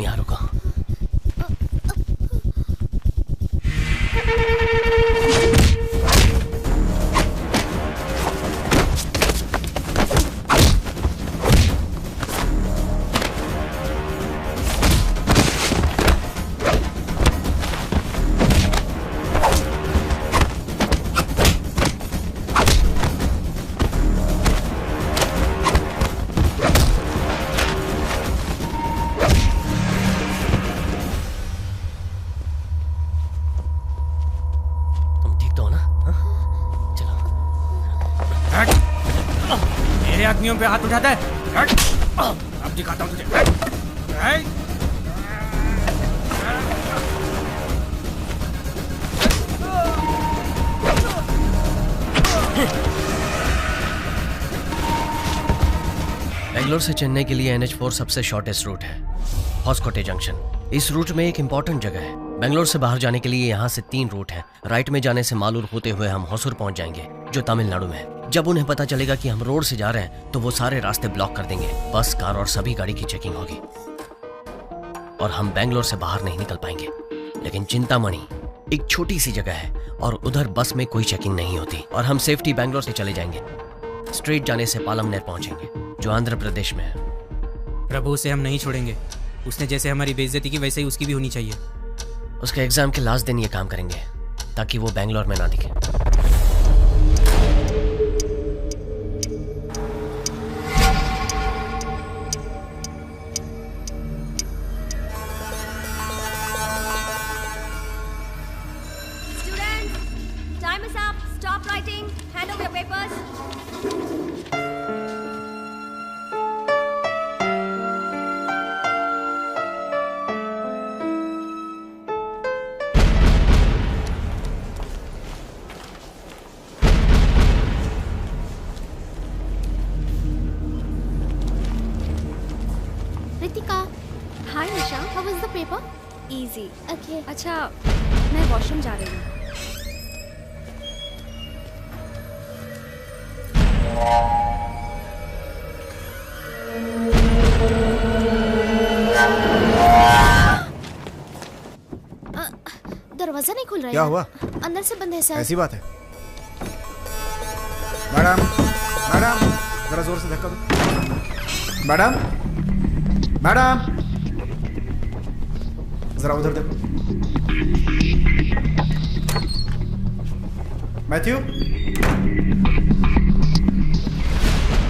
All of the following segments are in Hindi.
तुम यहाँ रुको। पे हाथ उठाता है। अब दिखाता हूँ तुझे। बेंगलोर से चेन्नई के लिए NH4 सबसे शॉर्टेस्ट रूट है, हॉस्कोटे जंक्शन। इस रूट में एक इंपॉर्टेंट जगह है। बेंगलोर से बाहर जाने के लिए यहाँ से 3 रूट हैं। राइट में जाने से मालूर होते हुए हम होसूर पहुंच जाएंगे, जो तमिलनाडु में है। जब उन्हें पता चलेगा कि हम रोड से जा रहे हैं तो वो सारे रास्ते ब्लॉक कर देंगे। बस, कार और सभी गाड़ी की चेकिंग होगी और हम बेंगलोर से बाहर नहीं निकल पाएंगे। लेकिन चिंतामणि एक छोटी सी जगह है और उधर बस में कोई चेकिंग नहीं होती और हम सेफ्टी बेंगलोर से चले जाएंगे। स्ट्रेट जाने से पालमनेर पहुंचेंगे, जो आंध्र प्रदेश में है। प्रभु, उसे हम नहीं छोड़ेंगे। उसने जैसे हमारी बेइज्जती की वैसे ही उसकी भी होनी चाहिए। उसके एग्जाम के लास्ट दिन ये काम करेंगे ताकि वो बेंगलोर में ना दिखे। अच्छा, मैं वॉशरूम जा रही हूँ। दरवाजा नहीं खुल रहा है। क्या हुआ? अंदर से बंद है सर। ऐसी बात है। मैडम, मैडम, जरा जोर से धक्का दो। मैडम, मैडम, जरा उधर देखो। मैथ्यू,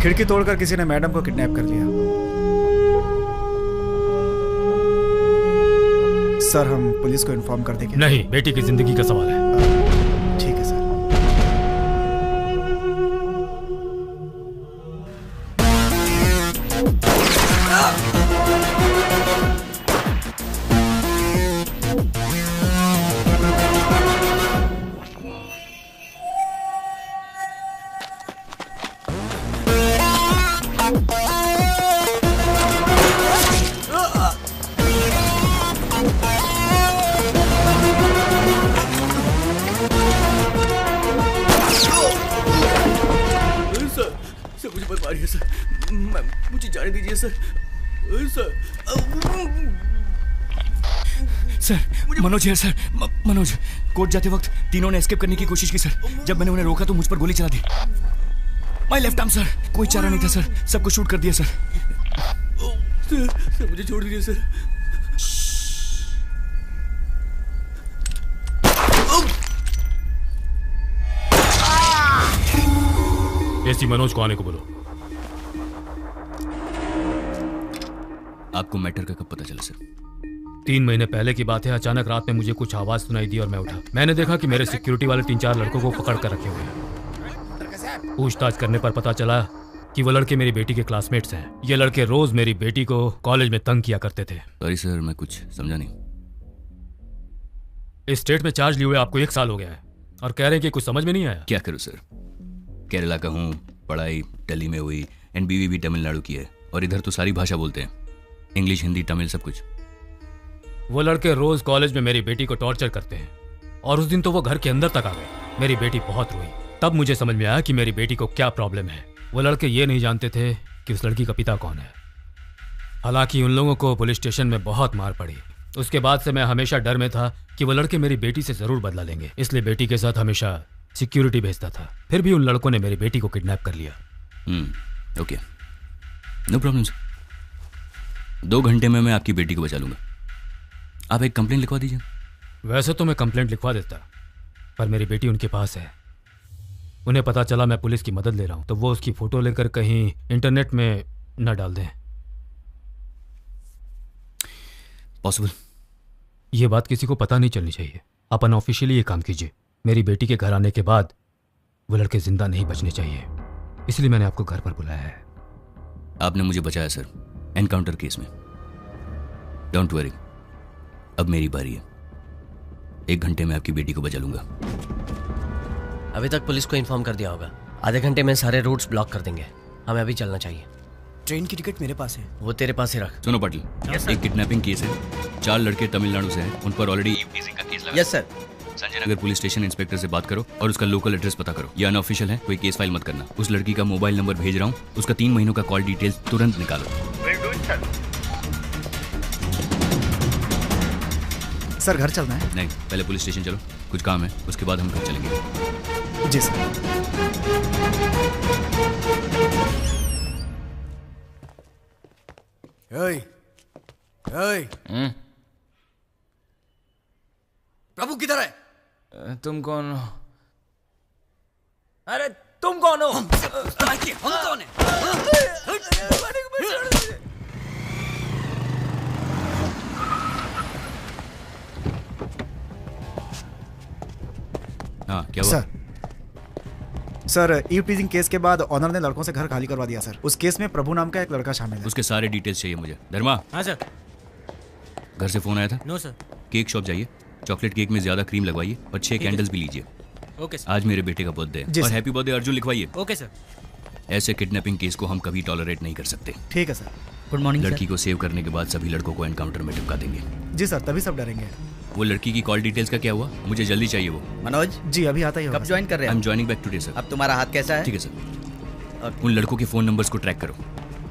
खिड़की तोड़कर किसी ने मैडम को किडनैप कर लिया। सर, हम पुलिस को इन्फॉर्म कर देंगे। नहीं, बेटी की जिंदगी का सवाल है। ठीक है सर। मुझे जाने दीजिए सर। सर, मनोज है सर। मनोज, कोर्ट जाते वक्त तीनों ने एस्केप करने की कोशिश की सर। जब मैंने उन्हें रोका तो मुझ पर गोली चला दी। My left arm sir. कोई चारा नहीं था सर, सबको शूट कर दिया सर। सर, मुझे छोड़ दीजिए सर। एसी मनोज को आने को बोलो। आपको मैटर का कब पता चला सर? 3 महीने पहले की बात है। अचानक रात में मुझे कुछ आवाज सुनाई दी और मैं उठा। मैंने देखा कि मेरे सिक्योरिटी वाले 3-4 लड़कों को पकड़ कर रखे हुए हैं। पूछताछ करने पर पता चला कि वो लड़के मेरी बेटी के क्लासमेट्स हैं। ये लड़के रोज मेरी बेटी को कॉलेज में तंग किया करते थे। सॉरी सर, मैं कुछ समझा नहीं। इस स्टेट में चार्ज लिए हुए आपको 1 साल हो गया है और कह रहे हैं कि कुछ समझ में नहीं आया। क्या करूं सर, केरला का हूँ, पढ़ाई दिल्ली में हुई, एंड बीवी भी तमिलनाडु की है और इधर तो सारी भाषा बोलते हैं, इंग्लिश, हिंदी, तमिल, सब कुछ। वो लड़के रोज कॉलेज में मेरी बेटी को टॉर्चर करते हैं और उस दिन तो वो घर के अंदर तक आ गए। मेरी बेटी बहुत रोई। तब मुझे समझ में आया कि मेरी बेटी को क्या प्रॉब्लम है। वो लड़के ये नहीं जानते थे कि उस लड़की का पिता कौन है। हालांकि उन लोगों को पुलिस स्टेशन में बहुत मार पड़ी। उसके बाद से मैं हमेशा डर में था कि वो लड़के मेरी बेटी से जरूर बदला लेंगे, इसलिए बेटी के साथ हमेशा सिक्योरिटी भेजता था। फिर भी उन लड़कों ने मेरी बेटी को किडनैप कर लिया। Okay, no problem. 2 घंटे में मैं आपकी बेटी को बचा लूंगा। आप एक कंप्लेंट लिखवा दीजिए। वैसे तो मैं कंप्लेंट लिखवा देता, पर मेरी बेटी उनके पास है। उन्हें पता चला मैं पुलिस की मदद ले रहा हूं तो वो उसकी फोटो लेकर कहीं इंटरनेट में न डाल दें। पॉसिबल? ये बात किसी को पता नहीं चलनी चाहिए। आप अनऑफिशियली ये काम कीजिए। मेरी बेटी के घर आने के बाद वो लड़के जिंदा नहीं बचने चाहिए, इसलिए मैंने आपको घर पर बुलाया है। आपने मुझे बचाया सर, एनकाउंटर केस में। डोंट वरी, अब मेरी बारी है। 1 घंटे में आपकी बेटी को बचा लूंगा। अभी तक पुलिस को इन्फॉर्म कर दिया होगा। आधे घंटे में सारे रूट्स ब्लॉक कर देंगे। हमें अभी चलना चाहिए। ट्रेन की टिकट मेरे पास है। वो तेरे पास ही रख। सुनो पाटिल, एक किडनैपिंग केस है। 4 लड़के तमिलनाडु से हैं, उन पर ऑलरेडी ईवटीजिंग का केस लगा। Yes sir. Sanjay Nagar police station inspector से बात करो और उसका लोकल एड्रेस पता करो। ये अनऑफिशियल है, कोई केस फाइल मत करना। उस लड़की का मोबाइल नंबर भेज रहा हूँ, उसका 3 महीनों का कॉल डिटेल्स तुरंत निकालो। सर घर चलना है? नहीं, पहले पुलिस स्टेशन चलो, कुछ काम है, उसके बाद हम घर चलेंगे। जी सर। प्रभु किधर है? तुम कौन हो? अरे तुम कौन हो? हम कौन है? हाँ, क्या हुआ? सर ईव टीजिंग केस के बाद ऑनर ने लड़कों से घर खाली करवा दिया सर। उस केस में प्रभु नाम का एक लड़का शामिल है। उसके सारे डिटेल्स चाहिए मुझे। धर्मा। हाँ सर। घर से फोन आया था? No sir. केक शॉप जाइए, चॉकलेट केक में ज्यादा क्रीम लगवाइए और 6 कैंडल्स भी लीजिए। Okay sir. आज मेरे बेटे का बर्थडे है और हैप्पी बर्थडे अर्जुन लिखवाइए। Okay sir. ऐसे किडनैपिंग केस को हम कभी टॉलरेट नहीं कर सकते। ठीक है सर। गुड मॉर्निंग लड़की को सेव करने के बाद सभी लड़कों को एनकाउंटर में टिपका देंगे। जी सर, तभी सब डरेंगे। वो लड़की की कॉल डिटेल्स का क्या हुआ? मुझे जल्दी चाहिए वो। मनोज जी अभी आता ही होगा। कब ज्वाइन कर रहे आई हो? Am joining back today sir. अब तुम्हारा हाथ कैसा है? ठीक है सर। उन लड़कों के फोन नंबर्स को ट्रैक करो।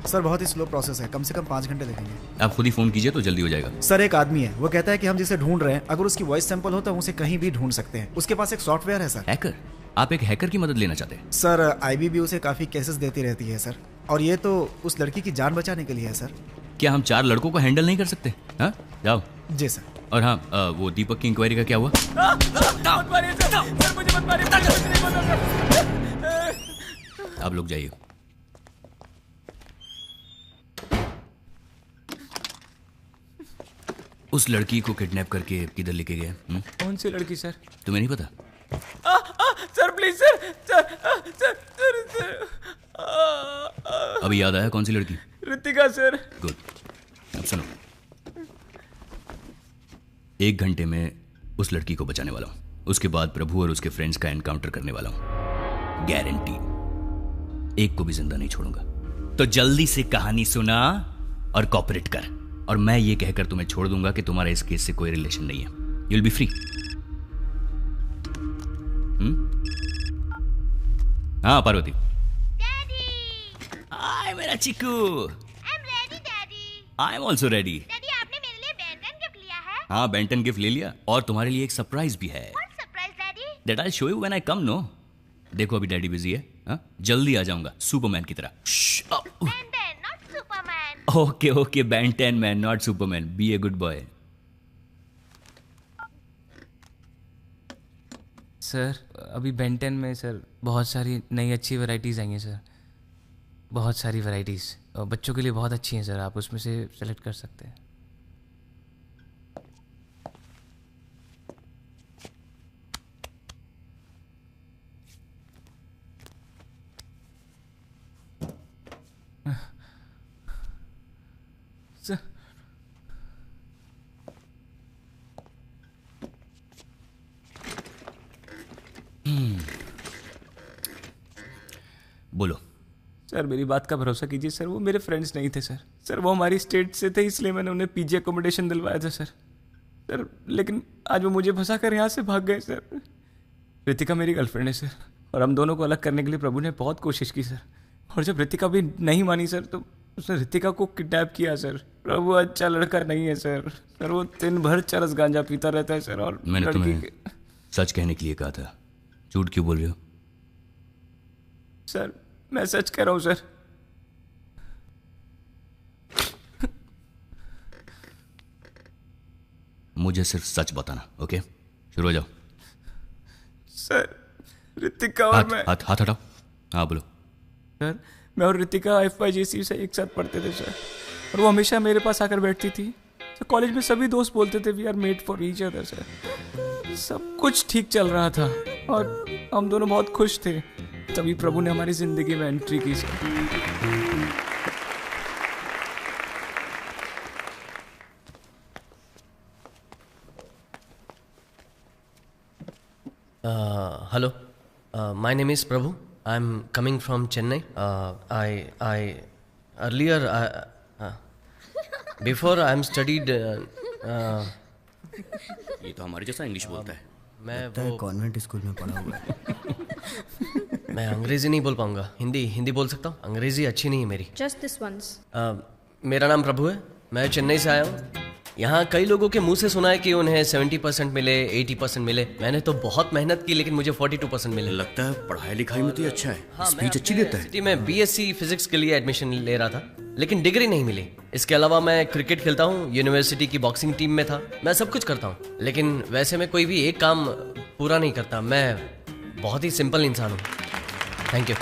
सर बहुत ही स्लो प्रोसेस है, कम से कम 5 घंटे लगेंगे। आप खुद ही फोन कीजिए तो जल्दी हो जाएगा। सर एक आदमी है, वो कहता है कि हम जिसे ढूंढ रहे हैं अगर उसकी वॉइस सैंपल हो तो हम उसे कहीं भी ढूंढ सकते हैं। उसके पास एक सॉफ्टवेयर है सर। हैकर? आप एक हैकर की मदद लेना चाहते हैं? सर आईबीबी उसे काफी केसेस देती रहती है सर, और ये तो उस लड़की की जान बचाने के लिए है सर। क्या हम 4 लड़कों को हैंडल नहीं कर सकते? हाँ जाओ। जी सर। और हाँ, वो दीपक की इंक्वायरी का क्या हुआ? आप लोग जाइए। उस लड़की को किडनैप करके किधर लेके गए? कौन सी लड़की सर? तुम्हें नहीं पता? Sir please sir. अभी याद आया कौन सी लड़की? ऋतिका सर। गुड। अब सुनो, 1 घंटे में उस लड़की को बचाने वाला हूं। उसके बाद प्रभु और उसके फ्रेंड्स का एनकाउंटर करने वाला हूं, गारंटी। एक को भी जिंदा नहीं छोड़ूंगा। तो जल्दी से कहानी सुना और कॉपरेट कर, और मैं ये कहकर तुम्हें छोड़ दूंगा कि तुम्हारा इस केस से कोई रिलेशन नहीं है। You will be free. हाँ पार्वती। हाय मेरा chikoo. I am also ready. आपने मेरे लिए बेंटन गिफ्ट लिया है? हाँ, बेंटन गिफ्ट ले लिया, और तुम्हारे लिए एक सरप्राइज भी है। What surprise, Daddy? That I show you when I come. No, देखो अभी डैडी बिजी है। हाँ, जल्दी आ जाऊंगा सुपरमैन की तरह। Benton, not Superman. Okay okay, Benton man not Superman. Be a good boy. Sir अभी बेंटन में सर बहुत सारी नई अच्छी वैरायटीज़ आई हैं सर, बहुत सारी वैरायटीज़, और बच्चों के लिए बहुत अच्छी हैं सर। आप उसमें से सेलेक्ट कर सकते हैं। सर बोलो। सर मेरी बात का भरोसा कीजिए सर, वो मेरे फ्रेंड्स नहीं थे सर। सर वो हमारी स्टेट से थे, इसलिए मैंने उन्हें पीजी अकोमोडेशन दिलवाया था सर। सर लेकिन आज वो मुझे फंसा कर यहाँ से भाग गए सर। ऋतिका मेरी गर्लफ्रेंड है सर, और हम दोनों को अलग करने के लिए प्रभु ने बहुत कोशिश की सर। और जब ऋतिका भी नहीं मानी सर, तो उसने रितिका को किडनैप किया सर। प्रभु अच्छा लड़का नहीं है सर। सर वो दिन भर चरस गांजा पीता रहता है सर। और मैंने तुम्हें सच कहने के लिए कहा था, झूठ क्यों बोल रहे हो? सर मैं सच कह रहा हूँ सर। मुझे सिर्फ सच बताना, ओके? शुरू हो जाओ। सर रितिका और मैं हाथ हटाओ। हाँ बोलो। सर मैं और रितिका FYGC से एक साथ पढ़ते थे सर, और वो हमेशा मेरे पास आकर बैठती थी। सर कॉलेज में सभी दोस्त बोलते थे we are made for each other sir. सब कुछ ठीक चल रहा था और हम दोनों बहुत खुश थे। तभी प्रभु ने हमारी जिंदगी में एंट्री की sir. Hello, my name is Prabhu. I'm coming from Chennai. Before I'm studied. ये तो हमारे जैसा इंग्लिश बोलता है। मैं कॉन्वेंट स्कूल में पढ़ा हुआ है। मैं अंग्रेजी नहीं बोल पाऊंगा, हिंदी बोल सकता हूँ। अंग्रेजी अच्छी नहीं है मेरी। Just this once. मेरा नाम प्रभु है, मैं चेन्नई से आया हूँ। यहाँ कई लोगों के मुंह से सुना है कि उन्हें 70% मिले, 80% मिले। मैंने तो बहुत मेहनत की लेकिन मुझे 42% मिले। लगता है पढ़ाई लिखाई में तो ये अच्छा है, स्पीच अच्छी देता है। मैं BSc फिजिक्स के लिए एडमिशन ले रहा था लेकिन डिग्री नहीं मिली। इसके अलावा मैं क्रिकेट खेलता हूँ, यूनिवर्सिटी की बॉक्सिंग टीम में था। मैं सब कुछ करता हूँ लेकिन वैसे मैं कोई भी एक काम पूरा नहीं करता। मैं बहुत ही सिंपल इंसान हूँ। Thank you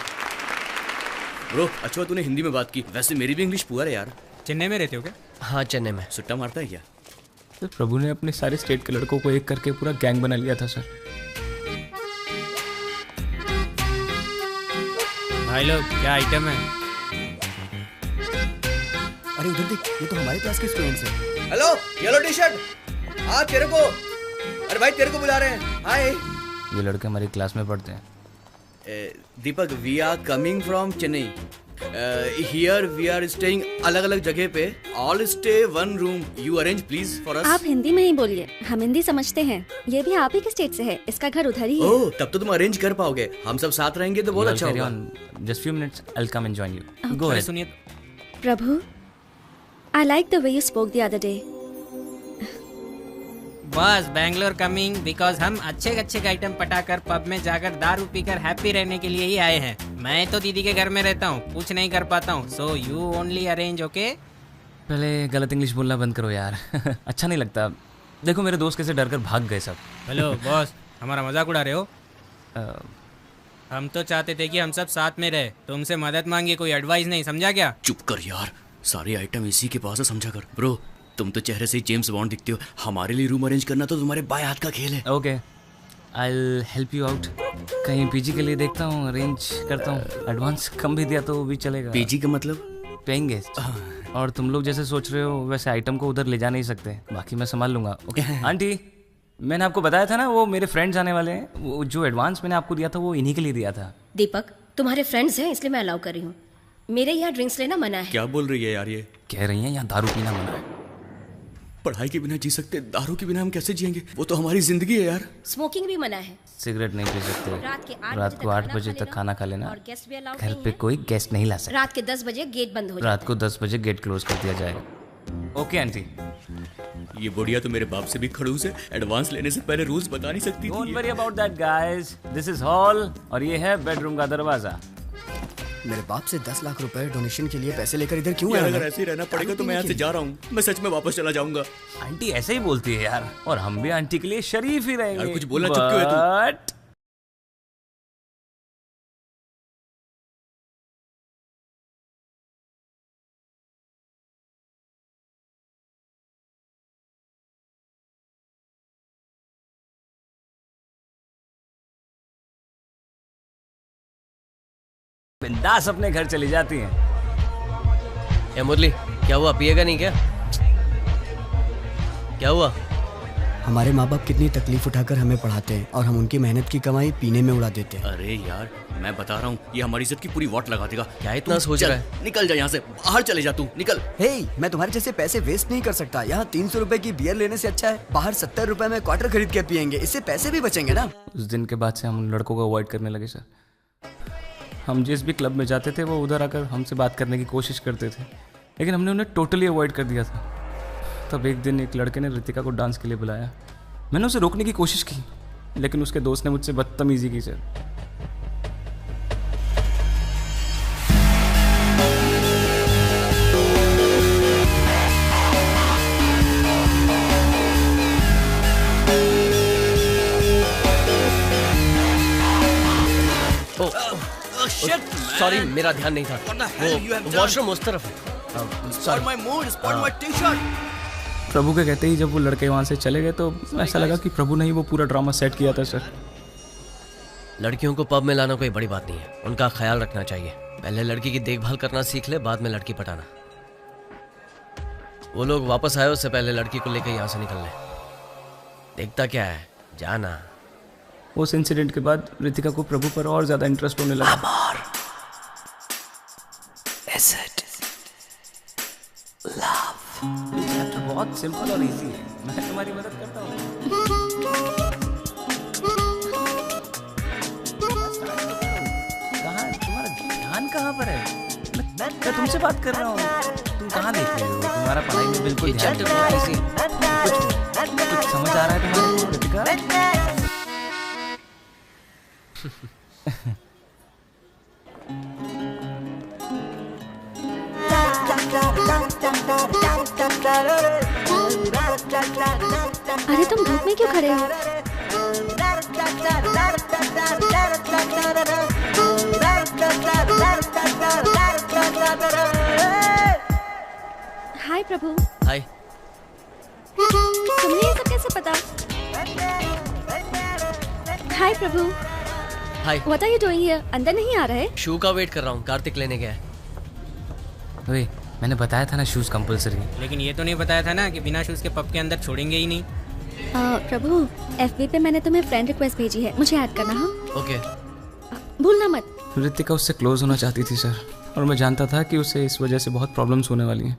bro. अच्छा तूने हिंदी में बात की, वैसे मेरी भी इंग्लिश पुअर है यार। चेन्नई में रहते हो क्या? हाँ चेन्नई में। सुट्टा मारता है क्या? सर प्रभु ने अपने सारे स्टेट के लड़कों को एक करके पूरा गैंग बना लिया था सर। भाई लोग क्या आइटम है? अरे उधर देख, ये तो हमारे क्लास के स्टूडेंट्स हैं। हेलो येलो टी शर्ट, हाँ तेरे को, अरे भाई तेरे को बुला रहे हैं। हाय ये लड़के हमारी क्लास में पढ़ते हैं। Deepak, we are coming from Chennai. Here we are staying अलग अलग जगह पे। All stay one room. You arrange please for us. आप हिंदी में ही बोलिए, हम हिंदी समझते हैं। ये भी आप ही के स्टेट से है, इसका घर उधर ही है। ओह तब तो तुम अरेंज कर पाओगे। हम सब साथ रहेंगे तो बहुत अच्छा होगा। Just few minutes, I will come and join you. Go अरे अहेड। सुनिए, प्रभु, I like the way you spoke the other day. बस बैंगलोर कमिंग बिकॉज हम अच्छे अच्छे आइटम पटाकर पब में जाकर दारू पीकर हैप्पी रहने के लिए ही आए हैं। मैं तो दीदी के घर में रहता हूँ, कुछ नहीं कर पाता हूँ। So you only arrange, okay? पहले गलत इंग्लिश बोलना बंद करो यार। अच्छा नहीं लगता। देखो मेरे दोस्त कैसे डर कर भाग गए सब। हेलो बॉस, हमारा मजाक उड़ा रहे हो? हम तो चाहते थे कि हम सब साथ में रहे, तुमसे मदद मांगी, कोई एडवाइस नहीं, समझा क्या? चुप कर यार, सारे आइटम इसी के पास है, समझा कर। ब्रो तुम तो चेहरे से ही जेम्स बॉन्ड दिखते हो। हमारे लिए रूम अरेंज करना तो तुम्हारे बाएं हाथ का खेल है। Okay, I will help you out. कहीं पीजी के लिए देखता हूँ, अरेंज करता हूँ। एडवांस कम भी दिया तो वो भी चलेगा। पीजी का मतलब? Paying guest. और तुम लोग जैसे सोच रहे हो वैसे आइटम को उधर ले जा नहीं सकते, बाकी मैं संभाल लूंगा। ओके आंटी, मैंने आपको बताया था ना वो मेरे फ्रेंड्स आने वाले हैं। वो जो एडवांस मैंने आपको दिया था वो इन्हीं के लिए दिया था। दीपक, तुम्हारे फ्रेंड्स हैं इसलिए मैं अलाउ कर रही हूँ। मेरे यहाँ ड्रिंक्स लेना मना है। क्या बोल रही है यार ये? कह रही हैं यहाँ दारू पीना मना है। पढ़ाई के बिना जी सकते, दारू के बिना हम कैसे जिएंगे? वो तो हमारी जिंदगी है यार। स्मोकिंग भी मना है। सिगरेट नहीं पी सकते। रात को 8 बजे तक खाना खा लेना। और गेस्ट भी अलाउड घर नहीं पे है। कोई गेस्ट नहीं ला सकता। रात के 10 बजे गेट बंद हो जाता रात को 10 बजे गेट क्लोज कर दिया जाएगा। Okay aunty. ये बुढ़िया तो मेरे बाप से भी खड़ूस है। एडवांस लेने से पहले रूल्स बता नहीं सकती डोंट थी। Worry about that guys, this is hall और ये है बेडरूम का दरवाजा। मेरे बाप से 10 लाख रुपए डोनेशन के लिए पैसे लेकर इधर क्यों यार आया? अगर ऐसे ही रहना पड़ेगा तो मैं यहाँ से जा रहा हूँ। मैं सच में वापस चला जाऊंगा। आंटी ऐसे ही बोलती है यार, और हम भी आंटी के लिए शरीफ ही रहेंगे। यार कुछ बोलना चुप क्यों है तू? But बिंदास अपने घर चली जाती हैं। ए मुरली, क्या हुआ? पिएगा नहीं क्या? क्या हुआ? हमारे माँ बाप कितनी तकलीफ उठाकर हमें पढ़ाते हैं और हम उनकी मेहनत की कमाई पीने में उड़ा देते हैं। अरे यार मैं बता रहा हूँ, ये हमारी इज्जत की पूरी वाट लगा देगा। क्या इतना सोच रहा है? निकल जा यहाँ से, बाहर चले जा तू, निकल। हे, मैं तुम्हारे जैसे पैसे वेस्ट नहीं कर सकता। यहाँ 300 रुपए की बियर लेने से अच्छा है बाहर 70 रुपए में क्वार्टर खरीद के पियेंगे। इससे पैसे भी बचेंगे ना। उस दिन के बाद से हम उन लड़कों को अवॉइड करने लगे सर। हम जिस भी क्लब में जाते थे वो उधर आकर हमसे बात करने की कोशिश करते थे, लेकिन हमने उन्हें टोटली अवॉइड कर दिया था। तब एक दिन एक लड़के ने रितिका को डांस के लिए बुलाया। मैंने उसे रोकने की कोशिश की, लेकिन उसके दोस्त ने मुझसे बदतमीजी की सर। सॉरी, मेरा ध्यान नहीं था। वो वॉशरूम उस तरफ है। प्रभु के कहते ही जब वो लड़के वहाँ से चले गए तो ऐसा लगा कि प्रभु ने ही वो पूरा ड्रामा सेट किया था सर। लड़कियों को पब में लाना कोई बड़ी बात नहीं है, उनका ख्याल रखना चाहिए। पहले लड़की की देखभाल करना सीख ले, बाद में लड़की पटाना। वो लोग वापस आए उससे पहले लड़की को लेकर यहाँ से निकल ले। देखता क्या है, जाना। उस इंसिडेंट के बाद रितिका को प्रभु पर और ज्यादा इंटरेस्ट होने लगा। चैप्टर बहुत सिंपल और इजी है, मैं तुम्हारी मदद करता हूँ। कहाँ तुम्हारा ध्यान कहाँ पर है? मैं तुमसे बात कर रहा हूँ, तुम कहाँ देख रहे हो? तुम्हारा पढ़ाई में बिल्कुल ध्यान नहीं है। कुछ समझ आ रहा है तुम्हारे को रितिका? अरे तुम धूप में क्यों खड़े हो? हाय प्रभु। हाय। तुम्हें ये सब कैसे पता? हाय प्रभु। हाय। What are you doing here? अंदर नहीं आ रहे? शू का वेट कर रहा हूँ, कार्तिक लेने गया है। ओए, मैंने बताया था ना शूज कंपलसरी। लेकिन ये तो नहीं बताया था ना कि बिना शूज के पब के अंदर छोड़ेंगे ही नहीं। प्रभु, FB पे मैंने तुम्हें फ्रेंड रिक्वेस्ट भेजी है, मुझे ऐड करना। हाँ ओके। भूलना मत। रितिका उससे क्लोज होना चाहती थी सर, और मैं जानता था कि उसे इस वजह से बहुत प्रॉब्लम्स होने वाली हैं,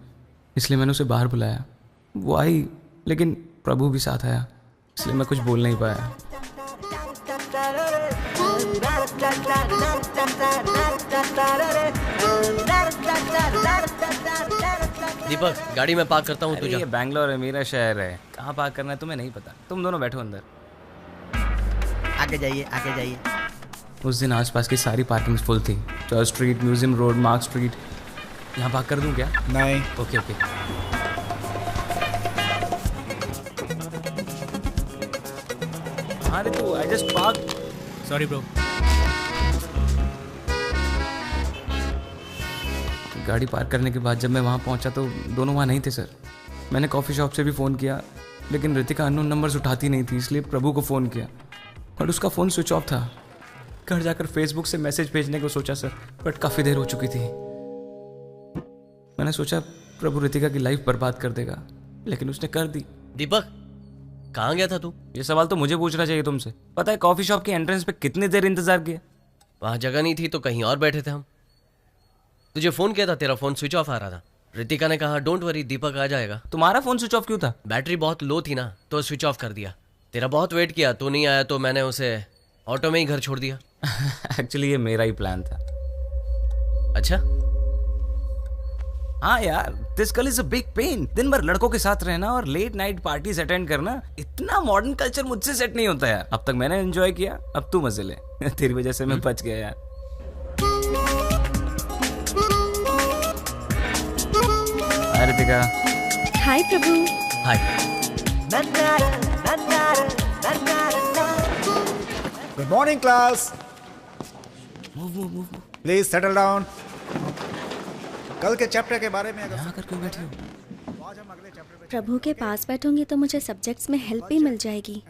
इसलिए मैंने उसे बाहर बुलाया। वो आई, लेकिन प्रभु भी साथ आया, इसलिए मैं कुछ बोल नहीं पाया। दीपक, गाड़ी में पार्क करता हूँ। तुझे ये बैंगलोर है, मेरा शहर है, कहाँ पार्क करना है तुम्हें नहीं पता। तुम दोनों बैठो अंदर। आगे जाइए, आगे जाइए। उस दिन आसपास की सारी पार्किंग फुल थी। Church street, museum road, mark street. यहाँ पार्क कर दूँ क्या? नहीं। Okay okay. अरे तो I just park. Sorry bro. गाड़ी पार्क करने के बाद जब मैं वहाँ पहुँचा तो दोनों वहाँ नहीं थे सर। मैंने कॉफ़ी शॉप से भी फ़ोन किया, लेकिन रितिका अननोन नंबर्स उठाती नहीं थी, इसलिए प्रभु को फ़ोन किया, बट उसका फ़ोन स्विच ऑफ था। घर जाकर फेसबुक से मैसेज भेजने को सोचा सर, बट काफ़ी देर हो चुकी थी। मैंने सोचा प्रभु रितिका की लाइफ बर्बाद कर देगा, लेकिन उसने कर दी। दीपक, कहाँ गया था तू? ये सवाल तो मुझे पूछना चाहिए तुमसे। पता है कॉफ़ी शॉप की एंट्रेंस पे कितनी देर इंतजार किया? वहाँ जगह नहीं थी तो कहीं और बैठे थे हम। तुझे फोन किया था, तेरा फोन स्विच ऑफ आ रहा था। रितिका ने कहा डोंट वरी, दीपक आ जाएगा। तुम्हारा फोन स्विच ऑफ क्यों था? बैटरी बहुत लो थी ना, तो स्विच ऑफ कर दिया। तेरा बहुत वेट किया, तू नहीं आया तो मैंने उसे ऑटो में ही घर छोड़ दिया। एक्चुअली ये मेरा ही प्लान था। अच्छा? हाँ यार, this girl is a big pain. दिन भर लड़कों के साथ रहना और लेट नाइट पार्टीज अटेंड करना, इतना मॉडर्न कल्चर मुझसे सेट नहीं होता यार। अब तक मैंने एंजॉय किया, अब तू मजे ले। तेरी वजह से मैं बच गया यार। Hi Ritika. Hi Prabhu. Hi. Good morning class. Move. Please settle down. कल के चैप्टर के बारे में यहाँ कर क्यों बैठी हो? प्रभु के पास बैठूंगी तो मुझे सब्जेक्ट्स में हेल्प भी मिल जाएगी।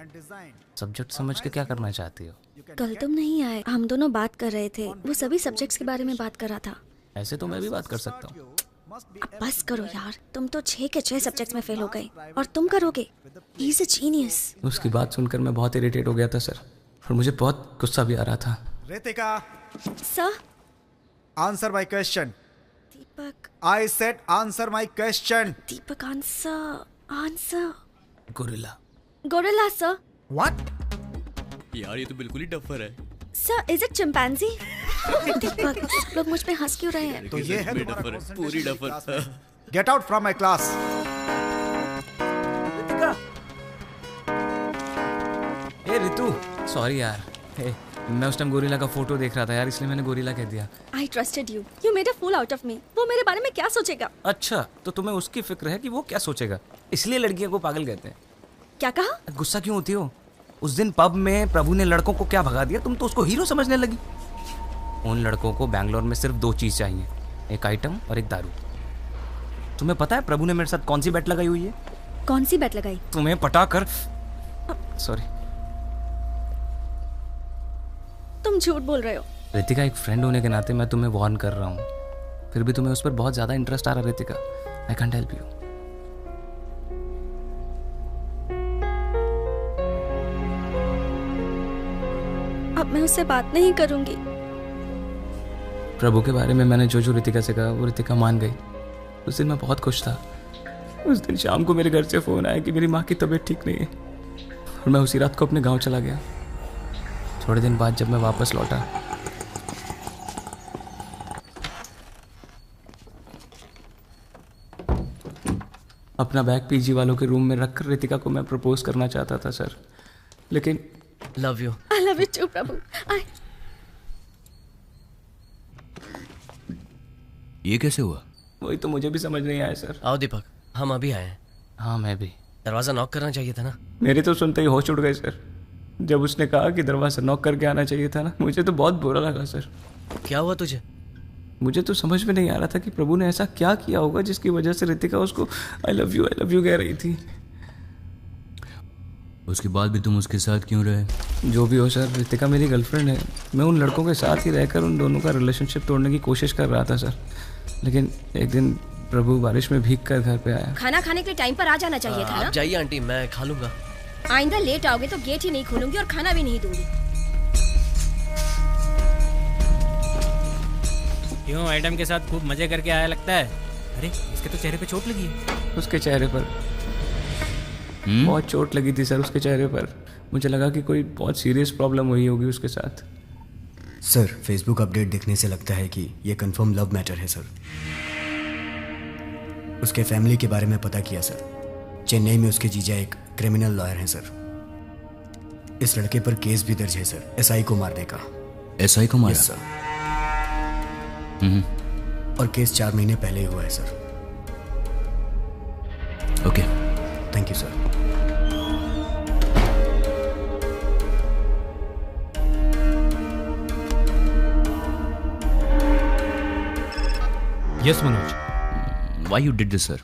सब्जेक्ट समझ के क्या करना चाहती हो? कल तुम नहीं आए, हम दोनों बात कर रहे थे, वो सभी सब्जेक्ट्स के बारे में बात कर रहा था। ऐसे तो मैं भी बात कर सकता हूँ। अब बस करो यार, तुम तो 6 के 6 सब्जेक्ट्स में फेल हो गए और तुम करोगे। He is a genius. उसकी बात सुनकर मैं बहुत इरिटेट हो गया था सर, और मुझे बहुत गुस्सा भी आ रहा था। Ritika, sir. Answer my question. Deepak. I said answer my question. Deepak, answer. Gorilla sir. What? यार ये तो बिल्कुल ही डफर है। Sir, is it chimpanzee? Deepak, सब लोग मुझ पे हंस क्यों रहे हैं? तो ये है डफर, पूरी duffer. Get out from my class. A Ritu, sorry यार। मैं उस टाइम गोरिल्ला का फोटो देख रहा था यार, इसलिए मैंने गोरिल्ला कह दिया। I trusted you. You made a fool out of me. वो मेरे बारे में क्या सोचेगा? अच्छा, तो तुम्हें उसकी फिक्र है कि वो क्या सोचेगा, इसलिए लड़कियों को पागल कहते हैं। क्या कहा? गुस्सा क्यों होती हो? उस दिन पब में प्रभु ने लड़कों को क्या भगा दिया, तुम तो उसको हीरो समझने लगी। उन लड़कों को बैंगलोर में सिर्फ 2 चीज चाहिए, एक आइटम और एक दारू। तुम्हें पता है प्रभु ने मेरे साथ कौन सी बेट लगाई हुई है? कौन सी बेट लगाई? तुम्हें पटा कर। सॉरी। तुम झूठ बोल रहे हो। रितिका, एक फ्रेंड होने के नाते मैं तुम्हें वार्न कर रहा हूँ, फिर भी तुम्हें उस पर बहुत ज्यादा इंटरेस्ट आ रहा है Ritika. I can't help you. अब मैं उससे बात नहीं करूंगी। प्रभु के बारे में मैंने जो जो रितिका से कहा वो रितिका मान गई। उस दिन मैं बहुत खुश था। उस दिन शाम को मेरे घर से फोन आया कि मेरी माँ की तबीयत ठीक नहीं है, और मैं उसी रात को अपने गांव चला गया। थोड़े दिन बाद जब मैं वापस लौटा, अपना बैग पीजी वालों के रूम में रखकर रितिका को मैं प्रपोज करना चाहता था सर, लेकिन love you. I love you too, प्रभु। ये कैसे हुआ? वही तो मुझे भी समझ नहीं आया सर। आओ दीपक, हम अभी आए हैं। हाँ मैं भी। दरवाजा नॉक करना चाहिए था ना। मेरे तो सुनते ही होश उड़ गए सर। जब उसने कहा कि दरवाजा नॉक करके आना चाहिए था ना, मुझे तो बहुत बुरा लगा सर। क्या हुआ तुझे? मुझे तो समझ में नहीं आ रहा था कि प्रभु ने ऐसा क्या किया होगा जिसकी वजह से रितिका उसको आई लव यू कह रही थी। उसके बाद भी तुम उसके साथ क्यों रहे? जो भी हो सर, रितिका मेरी गर्लफ्रेंड है। मैं उन लड़कों के साथ ही रहकर उन दोनों का रिलेशनशिप तोड़ने की कोशिश कर रहा था सर, लेकिन एक दिन प्रभु बारिश में भीग कर घर पे आया। खाना खाने के लिए टाइम पर आ जाना चाहिए था ना। आप जाइए आंटी, मैं खा लूंगा। आइंदा लेट आओगे तो गेट ही नहीं खोलूंगी और खाना भी नहीं दूंगी। क्यों, आइटम के साथ खूब मजे करके आया लगता है। अरे इसके तो चेहरे पे चोट लगी है। उसके चेहरे पर बहुत चोट लगी थी सर, उसके चेहरे पर। मुझे लगा कि कोई बहुत सीरियस प्रॉब्लम हुई होगी उसके साथ। सर, फेसबुक अपडेट देखने से लगता है कि ये कंफर्म लव मैटर है सर। उसके फैमिली के बारे में पता किया सर। चेन्नई में उसके जीजा एक क्रिमिनल लॉयर हैं सर। इस लड़के पर केस भी दर्ज है सर, एसआई को मारने का। एसआई को मारा? Yes sir. और केस 4 महीने पहले ही हुआ है sir. Okay, thank you sir. Yes Manoj. Why you did this sir?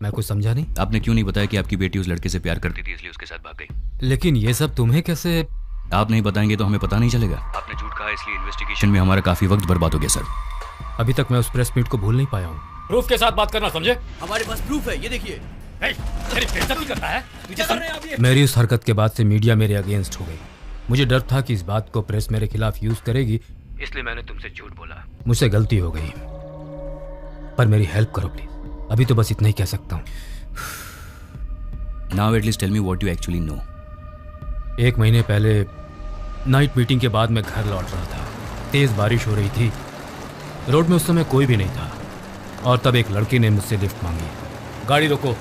मैं कुछ समझा नहीं। आपने क्यों नहीं बताया कि आपकी बेटी उस लड़के से प्यार करती थी इसलिए उसके साथ भाग गई? लेकिन ये सब तुम्हें कैसे? आप नहीं बताएंगे तो हमें पता नहीं चलेगा। आपने झूठ कहा इसलिए इन्वेस्टिगेशन में हमारा काफी वक्त बर्बाद हो गया सर। अभी तक मैं उस प्रेस मीट को भूल नहीं पाया हूँ। प्रूफ के साथ बात करना, समझे? हमारे पास प्रूफ है, ये देखिए। करता है मेरी उस हरकत के बाद से मीडिया मेरे अगेंस्ट हो गई। मुझे डर था कि इस बात को प्रेस मेरे खिलाफ यूज करेगी, इसलिए मैंने तुमसे झूठ बोला। मुझसे गलती हो गई, पर मेरी हेल्प करो प्लीज। अभी तो बस इतना ही कह सकता हूँ। Now at least tell me what you actually know. 1 महीने पहले नाइट मीटिंग के बाद मैं घर लौट रहा था। तेज बारिश हो रही थी, रोड में उस समय कोई भी नहीं था, और तब एक लड़की ने मुझसे लिफ्ट मांगी। गाड़ी रोको।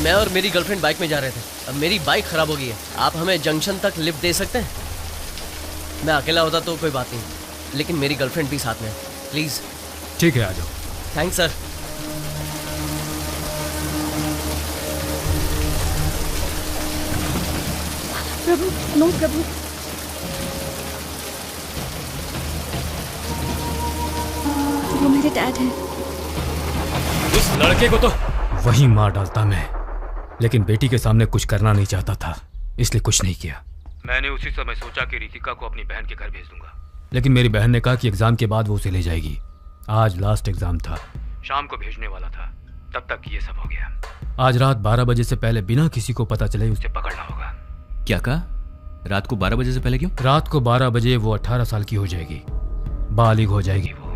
मैं और मेरी गर्लफ्रेंड बाइक में जा रहे थे। अब मेरी बाइक खराब हो गई है। आप हमें जंक्शन तक लिफ्ट दे सकते हैं? मैं अकेला होता तो कोई बात नहीं, लेकिन मेरी गर्लफ्रेंड भी साथ में है। प्लीज। ठीक है, आ जाओ। Thanks sir. Prabhu, no Prabhu. वो मेरे डैड हैं। इस लड़के को तो वही मार डालता मैं, लेकिन बेटी के सामने कुछ करना नहीं चाहता था, इसलिए कुछ नहीं किया। मैंने उसी समय सोचा कि रितिका को अपनी बहन के घर भेज दूंगा, लेकिन मेरी बहन ने कहा कि एग्जाम के बाद वो उसे ले जाएगी। आज लास्ट एग्जाम था, शाम को भेजने वाला था, तब तक ये सब हो गया। आज रात 12 बजे से पहले बिना किसी को पता चले उसे पकड़ना होगा। क्या कहा? रात को 12 बजे से पहले क्यों? रात को 12 बजे वो 18 साल की हो जाएगी, बालिग हो जाएगी वो।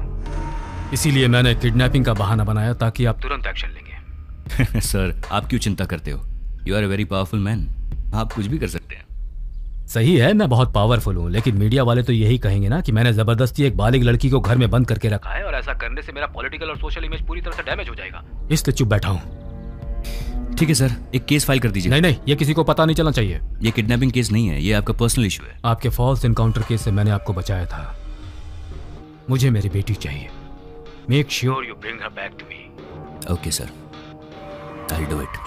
इसीलिए मैंने किडनैपिंग का बहाना बनाया ताकि आप तुरंत एक्शन लेंगे। सर आप क्यों चिंता करते हो? You are a very powerful man, आप कुछ भी कर सकते हैं। सही है, मैं बहुत पावरफुल हूँ, लेकिन मीडिया वाले तो यही कहेंगे ना कि मैंने जबरदस्ती एक बालिग लड़की को घर में बंद करके रखा है और ऐसा करने से मेरा पॉलिटिकल और सोशल इमेज पूरी तरह से डैमेज हो जाएगा, इसलिए चुप बैठा हूँ। ठीक है सर, एक केस फाइल कर दीजिए। नहीं नहीं, ये किसी को पता नहीं चलना चाहिए। ये किडनैपिंग केस नहीं है, ये आपका पर्सनल इशू है। आपके फॉल्स इनकाउंटर केस से मैंने आपको बचाया था। मुझे मेरी बेटी चाहिए। Make sure you bring her back to me. Okay sir, I will do it.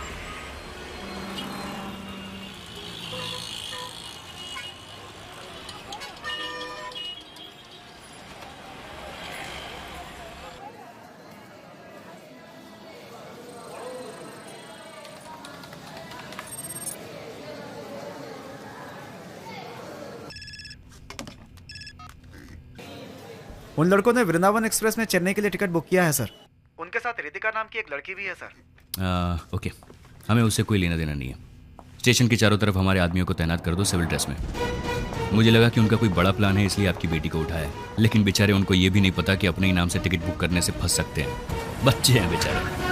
उन लड़कों ने वृंदावन एक्सप्रेस में चेन्नई के लिए टिकट बुक किया है सर। उनके साथ रितिका नाम की एक लड़की भी है सर। ओके, हमें उससे कोई लेना देना नहीं है। स्टेशन के चारों तरफ हमारे आदमियों को तैनात कर दो सिविल ड्रेस में। मुझे लगा कि उनका कोई बड़ा प्लान है, इसलिए आपकी बेटी को उठाया, लेकिन बेचारे उनको ये भी नहीं पता कि अपने ही नाम से टिकट बुक करने से फंस सकते हैं। बच्चे हैं बेचारे।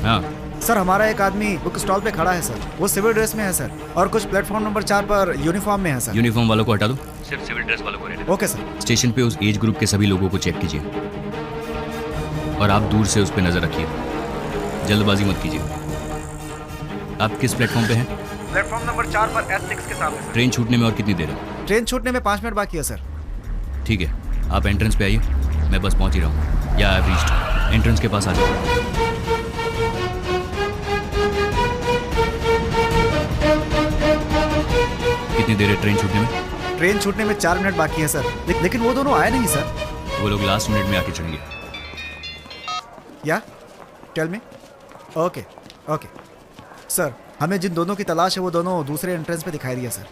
हाँ सर, हमारा एक आदमी बुक स्टॉल पे खड़ा है सर। वो सिविल ड्रेस में है सर, और कुछ प्लेटफॉर्म नंबर 4 पर यूनिफॉर्म में है सर। यूनिफॉर्म वालों को हटा दो, सिर्फ सिविल ड्रेस वालों को रहने दो। Okay sir. स्टेशन पे उस एज ग्रुप के सभी लोगों को चेक कीजिए और आप दूर से उस पर नजर रखिए, जल्दबाजी मत कीजिए। आप किस प्लेटफॉर्म पे हैं? प्लेटफॉर्म नंबर 4 पर S6 के सामने सर। ट्रेन छूटने में और कितनी देर है? ट्रेन छूटने में 5 मिनट बाकी है सर। ठीक है, आप एंट्रेंस पे आइए, मैं बस पहुंच ही रहा हूँ। या आई हैव रीच्ड। एंट्रेंस के पास आ जाओ। कितनी देर है ट्रेन छूटने में? ट्रेन छूटने में 4 मिनट बाकी है सर। लेकिन वो दोनों आए नहीं सर। वो लोग लास्ट मिनट में आके चढ़ेंगे। या tell me. Okay okay sir, हमें जिन दोनों की तलाश है वो दोनों दूसरे एंट्रेंस पे दिखाई दिया सर।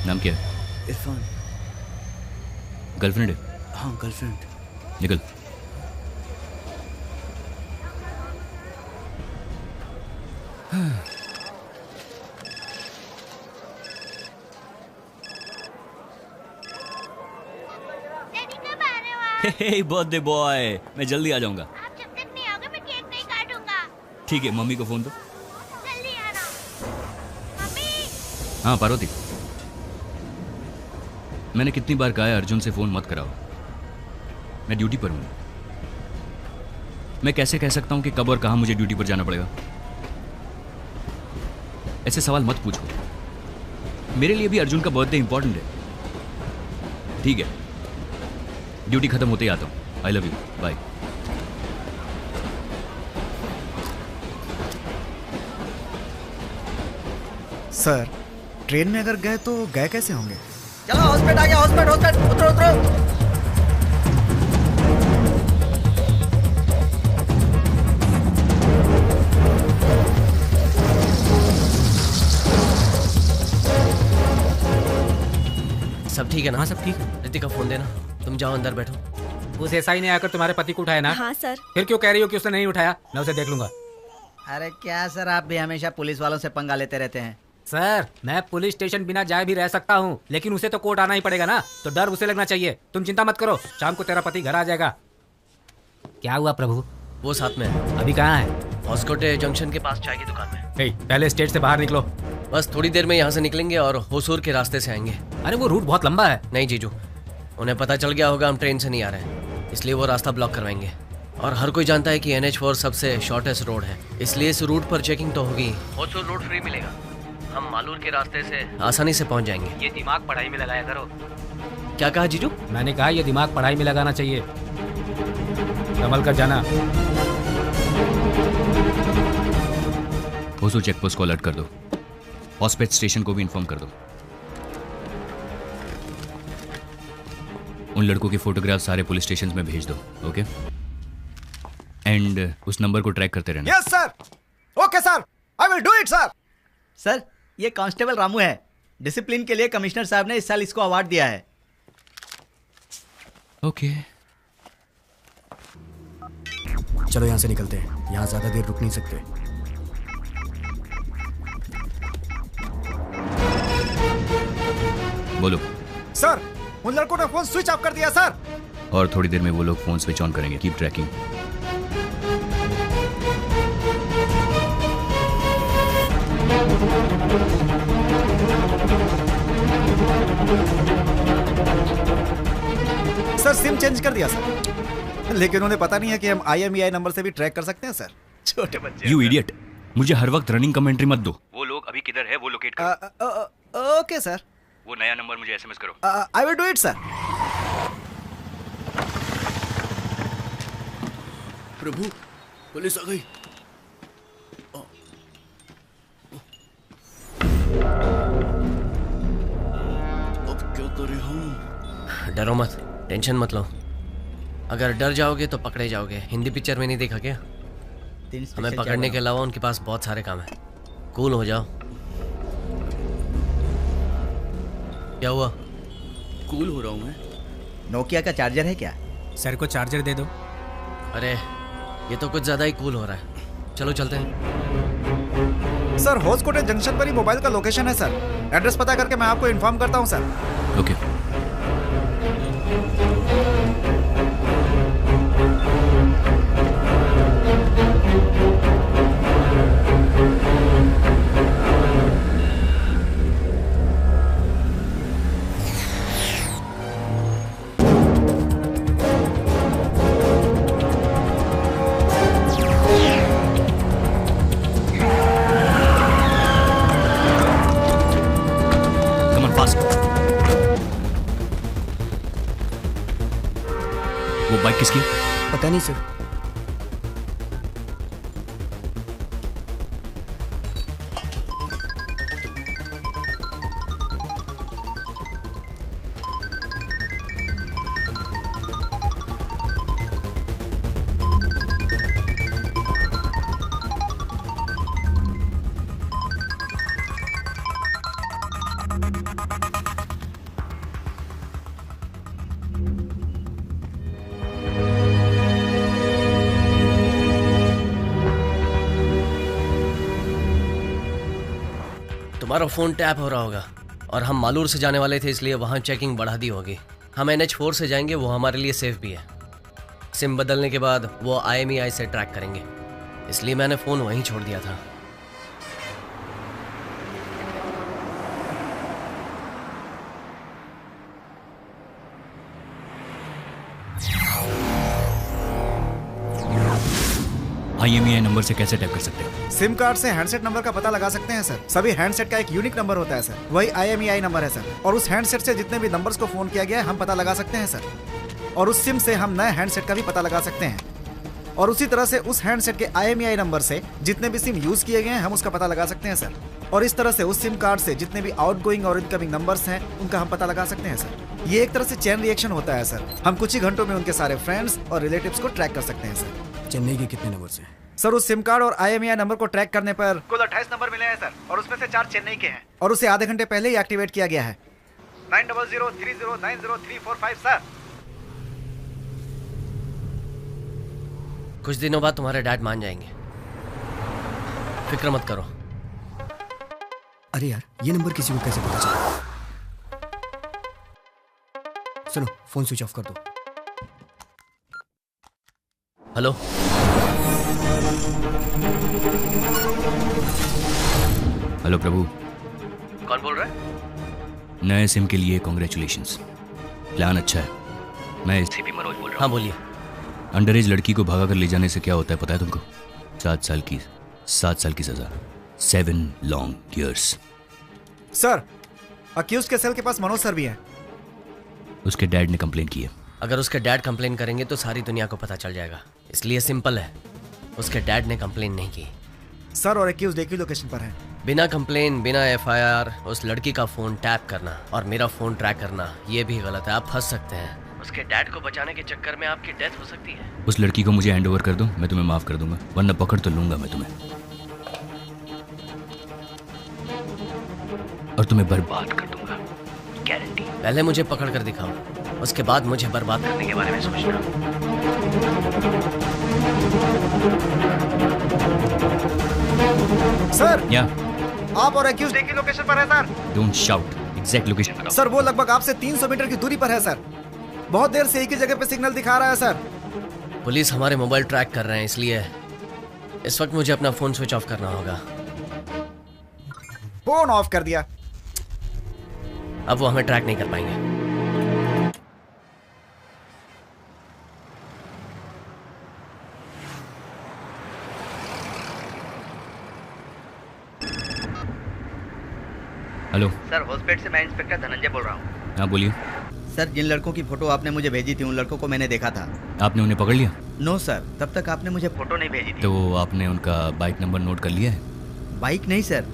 नाम क्या है? इरफान। गर्लफ्रेंड है? हाँ गर्लफ्रेंड। निकल। हे बर्थडे बॉय, मैं जल्दी आ जाऊंगा। आप जब तक नहीं आओगे मैं केक नहीं काटूंगा। ठीक है, मम्मी को फोन दो। जल्दी आना। मम्मी। हाँ पार्वती, मैंने कितनी बार कहा है अर्जुन से फोन मत कराओ, मैं ड्यूटी पर हूं। मैं कैसे कह सकता हूं कि कब और कहां मुझे ड्यूटी पर जाना पड़ेगा? ऐसे सवाल मत पूछो। मेरे लिए भी अर्जुन का बर्थडे इंपॉर्टेंट है। ठीक है, ड्यूटी खत्म होते ही आता हूं। I love you, bye. Sir, train में अगर गए तो गए कैसे होंगे? चलो हॉस्पिटल आ गया, हॉस्पिटल उतरो उतरो। सब ठीक है ना? हाँ सब ठीक है। रितिका फोन देना, तुम जाओ अंदर बैठो। उस एसआई ने आकर तुम्हारे पति को उठाया ना? हाँ सर। फिर क्यों कह रही हो कि उसने नहीं उठाया? मैं उसे देख लूंगा। अरे क्या सर, आप भी हमेशा पुलिस वालों से पंगा लेते रहते हैं। सर, मैं पुलिस स्टेशन बिना जाए भी रह सकता हूँ, लेकिन उसे तो कोर्ट आना ही पड़ेगा ना, तो डर उसे लगना चाहिए। तुम चिंता मत करो, शाम को तेरा पति घर आ जाएगा। क्या हुआ प्रभु? वो साथ में है। अभी कहाँ है? हॉस्कोटे जंक्शन के पास चाय की दुकान में। पहले स्टेट से बाहर निकलो। बस थोड़ी देर में यहाँ से निकलेंगे और होसूर के रास्ते से आएंगे। अरे वो रूट बहुत लंबा है। नहीं जीजू, उन्हें पता चल गया होगा हम ट्रेन से नहीं आ रहे हैं, इसलिए वो रास्ता ब्लॉक करवाएंगे। और हर कोई जानता है कि NH4 सबसे शॉर्टेस्ट रोड है, इसलिए इस रूट पर चेकिंग तो होगी। होसूर रोड फ्री मिलेगा, हम मालूर के रास्ते से आसानी से पहुंच जाएंगे। ये दिमाग पढ़ाई में लगाया करो। क्या कहा जीजू? मैंने कहा ये दिमाग पढ़ाई में लगाना चाहिए। संभल कर जाना। होसूर चेकपोस्ट को अलर्ट कर दो, हॉस्पिटल स्टेशन को भी इन्फॉर्म कर दो। उन लड़कों के फोटोग्राफ सारे पुलिस स्टेशन में भेज दो, ओके? एंड उस नंबर को ट्रैक करते रहना। Yes sir. Okay sir, I will do it sir. Sir, ये कांस्टेबल रामू है। डिसिप्लिन के लिए कमिश्नर साहब ने इस साल इसको अवार्ड दिया है। ओके। चलो यहाँ से निकलते हैं, यहाँ ज्यादा देर रुक नहीं सकते। बोलो। सर, उन लड़कों ने फोन स्विच ऑफ कर दिया सर। और थोड़ी देर में वो लोग फोन स्विच ऑन करेंगे। Keep trekking. Sir SIM change कर दिया सर, लेकिन उन्हें पता नहीं है कि हम IMEI नंबर से भी ट्रैक कर सकते हैं सर। छोटे बच्चे। यू इडियट, मुझे हर वक्त रनिंग कमेंट्री मत दो। वो लोग अभी किधर है वो लोकेट करो। Okay sir. वो नया नंबर मुझे SMS करो। I will do it sir. Prabhu, police आ गई। अब क्या करें हम? डरो मत, टेंशन मत लो। अगर डर जाओगे तो पकड़े जाओगे। हिंदी पिक्चर में नहीं देखा क्या? हमें पकड़ने के अलावा उनके पास बहुत सारे काम है। कूल हो जाओ। क्या हुआ? कूल हो रहा हूँ मैं। नोकिया का चार्जर है क्या? सर को चार्जर दे दो। अरे ये तो कुछ ज्यादा ही कूल हो रहा है। चलो चलते हैं। सर होसकोटे जंक्शन पर ही मोबाइल का लोकेशन है सर। एड्रेस पता करके मैं आपको इन्फॉर्म करता हूँ सर। ओके। वो बाइक किसकी? पता नहीं सर। तुम्हारा फोन टैप हो रहा होगा और हम मालूर से जाने वाले थे, इसलिए वहां चेकिंग बढ़ा दी होगी। हम NH4 से जाएंगे, वो हमारे लिए सेफ भी है। सिम बदलने के बाद वो IMEI से ट्रैक करेंगे, इसलिए मैंने फोन वहीं छोड़ दिया था। IMEI नंबर से कैसे टैप कर सकते हैं? सिम कार्ड से हैंडसेट नंबर का पता लगा सकते हैं सर। सभी हैंडसेट का एक यूनिक नंबर होता है सर, वही IMEI नंबर है सर। और उस हैंडसेट से जितने भी नंबर्स को फोन किया गया है हम पता लगा सकते हैं सर। और उस सिम से हम नए हैंडसेट का भी पता लगा सकते हैं। और उसी तरह से उस हैंडसेट के IMEI नंबर से जितने भी सिम यूज किए गए हैं हम उसका पता लगा सकते हैं सर। और इस तरह से उस सिम कार्ड से जितने भी आउटगोइंग और इनकमिंग नंबर्स हैं उनका हम पता लगा सकते हैं सर। ये एक तरह से चेन रिएक्शन होता है सर। हम कुछ ही घंटों में उनके सारे फ्रेंड्स और रिलेटिव्स को ट्रैक कर सकते हैं सर। चेन्नई के कितने नंबर हैं? सर उस सिम कार्ड और IMEI नंबर को ट्रैक करने पर कुल 28 नंबर मिले हैं सर, और उसमें से 4 चेन्नई के हैं और उसे आधे घंटे पहले ही एक्टिवेट किया गया है। 9003090345 सर। कुछ दिनों बाद तुम्हारे डैड मान जाएंगे, फिक्र मत करो। अरे यार, ये नंबर किसी को कैसे पता चला? सुनो, फोन स्विच ऑफ कर दो। हेलो, हेलो प्रभु। कौन बोल रहा है? नए सिम के लिए कॉन्ग्रेचुलेशंस। प्लान अच्छा है। मैं CP मनोज बोल रहा हूँ। हाँ बोलिए। अंडर एज लड़की को भगा कर ले जाने से क्या होता है पता है तुमको? 7 साल की सजा। 7 लॉन्ग ईयर्स। सर अक्यूज के सेल के पास मनोज सर भी हैं। उसके डैड ने कंप्लेन की है। अगर उसके डैड कंप्लेन करेंगे तो सारी दुनिया को पता चल जाएगा, इसलिए सिंपल है। उसके डैड ने कंप्लेन नहीं की सर, और एक्यूज एक ही लोकेशन पर है। बिना कंप्लेन, बिना FIR उस लड़की का फोन टैप करना और मेरा फोन ट्रैक करना, ये भी गलत है। आप फंस सकते हैं। उसके डैड को बचाने के चक्कर में आपकी डेथ हो सकती है। उस लड़की को मुझे हैंड ओवर कर दो, मैं तुम्हें माफ कर दूंगा, वरना पकड़ तो लूंगा मैं तुम्हें और तुम्हें बर्बाद कर दूंगा, गारंटी। पहले मुझे पकड़ कर दिखाओ, उसके बाद मुझे बर्बाद करने के बारे में सोचना। सर या आप और एक्यूज्ड एक ही लोकेशन पर है sir. Don't shout, exact location बताओ। सर वो लगभग आपसे 300 मीटर की दूरी पर है सर। बहुत देर से एक ही जगह पे सिग्नल दिखा रहा है सर। पुलिस हमारे मोबाइल ट्रैक कर रहे हैं, इसलिए इस वक्त मुझे अपना फोन स्विच ऑफ करना होगा। फोन ऑफ कर दिया। अब वो हमें ट्रैक नहीं कर पाएंगे। हेलो सर, हॉस्पिटल से मैं इंस्पेक्टर धनंजय बोल रहा हूँ। हाँ बोलिए। सर, जिन लड़कों की फोटो आपने मुझे भेजी थी उन लड़कों को मैंने देखा था। आपने उन्हें पकड़ लिया? नो सर, तब तक आपने मुझे फोटो नहीं भेजी थी। तो आपने उनका बाइक नंबर नोट कर लिया है? बाइक नहीं सर,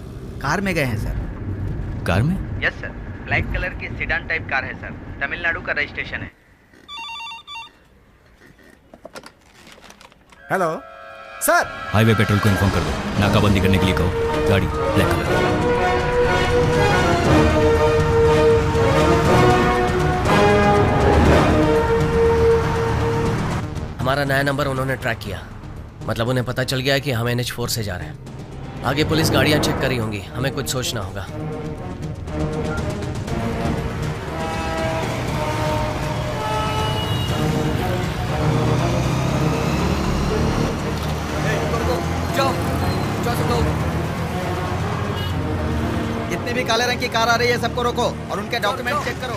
कार में गए हैं सर। कार में? यस सर, ब्लैक कलर की सीडान टाइप कार है सर, तमिलनाडु का रजिस्ट्रेशन है। Hello sir. हाईवे पेट्रोल को इन्फॉर्म कर दो, नाकाबंदी करने के लिए कहो। गाड़ी ब्लैक कलर। हमारा नया नंबर उन्होंने ट्रैक किया, मतलब उन्हें पता चल गया है कि हम NH4 से जा रहे हैं। आगे पुलिस गाड़ियां चेक करी होंगी, हमें कुछ सोचना होगा। जितने भी काले रंग की कार आ रही है सबको रोको और उनके डॉक्यूमेंट चेक करो।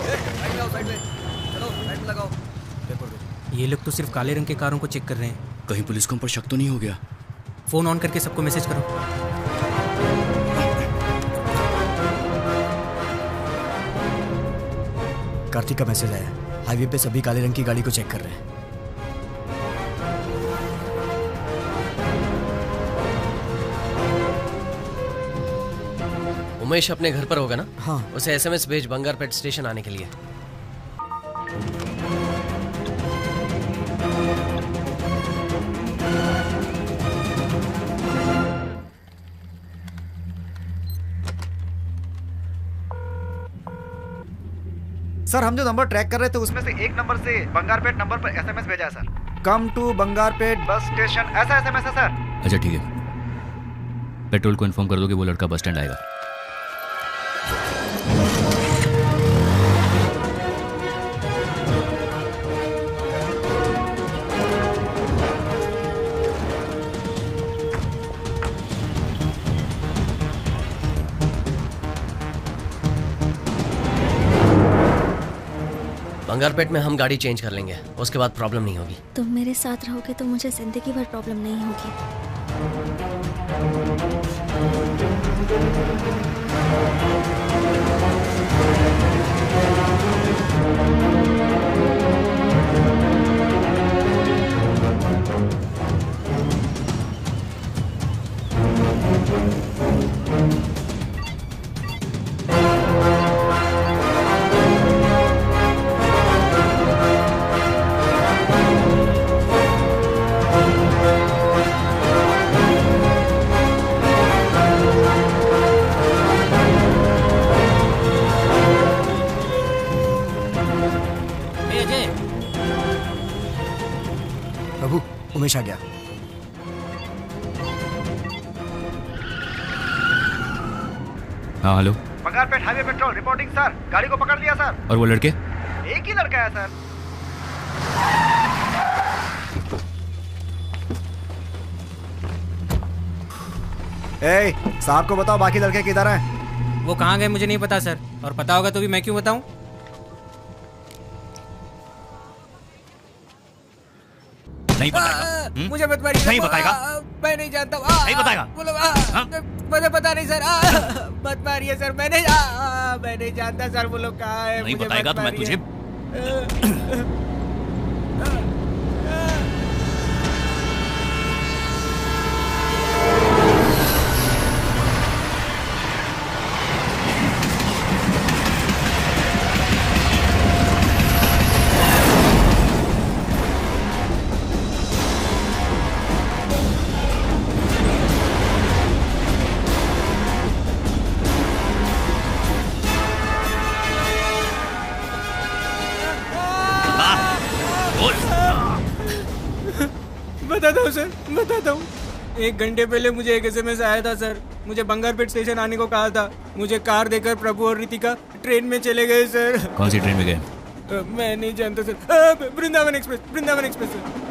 ये लोग तो सिर्फ काले रंग के कारों को चेक कर रहे हैं। कहीं पुलिस को हम पर शक तो नहीं हो गया? फोन ऑन करके सबको मैसेज करो। कार्तिक का मैसेज आया, हाईवे पे सभी काले रंग की गाड़ी को चेक कर रहे हैं। उमेश अपने घर पर होगा ना? हाँ। उसे SMS भेज बंगारपेट स्टेशन आने के लिए। सर हम जो नंबर ट्रैक कर रहे थे उसमें से एक नंबर से बंगारपेट नंबर पर SMS भेजा है sir. Come to Bangarpet bus station, ऐसा SMS है सर। अच्छा ठीक है, पेट्रोल को इन्फॉर्म कर दो कि वो लड़का बस स्टैंड आएगा। बंगारपेट में हम गाड़ी चेंज कर लेंगे, उसके बाद प्रॉब्लम नहीं होगी। तुम मेरे साथ रहोगे तो मुझे जिंदगी भर प्रॉब्लम नहीं होगी। प्रभु, उमेश आ गया। हाँ hello. Bangarpet highway petrol reporting sir, गाड़ी को पकड़ लिया सर। और वो लड़के? एक ही लड़का है सर। साहब को बताओ बाकी लड़के किधर हैं? वो कहाँ गए मुझे नहीं पता सर, और पता होगा तो भी मैं क्यों बताऊं? नहीं बताएगा? मुझे मत मारिए। नहीं बताएगा? मैं नहीं जानता। नहीं बताएगा? बोलो। मुझे पता नहीं सर। मत मारिए सर, मैं नहीं जानता सर वो लोग कहाँ है। नहीं बताएगा तो मैं तुझे सर, बताता हूँ। 1 घंटे पहले मुझे एक SMS आया था सर। मुझे बंगारपेट स्टेशन आने को कहा था। मुझे कार देकर प्रभु और रितिका ट्रेन में चले गए सर। कौन सी ट्रेन में गए? मैं नहीं जानता sir. Vrindavan express sir.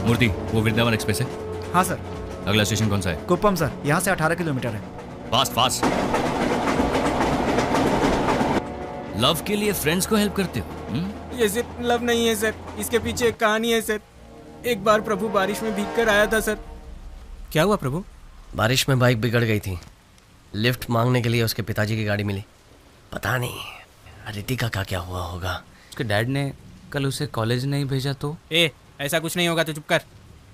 Murthy, वो वृंदावन एक्सप्रेस है? हाँ सर। अगला स्टेशन कौन सा है? कुप्पम सर, यहाँ से 18 किलोमीटर है। Fast fast. लव के लिए फ्रेंड्स को हेल्प करते हो? ये सिर्फ लव नहीं है सर, इसके पीछे एक कहानी है सर। एक बार प्रभु बारिश में भीग कर आया था सर। क्या हुआ प्रभु? बारिश में बाइक बिगड़ गई थी। लिफ्ट मांगने के लिए उसके पिताजी की गाड़ी मिली। पता नहीं रितिका का क्या हुआ होगा। उसके डैड ने कल उसे कॉलेज नहीं भेजा तो? ऐसा कुछ नहीं होगा, तो चुप कर।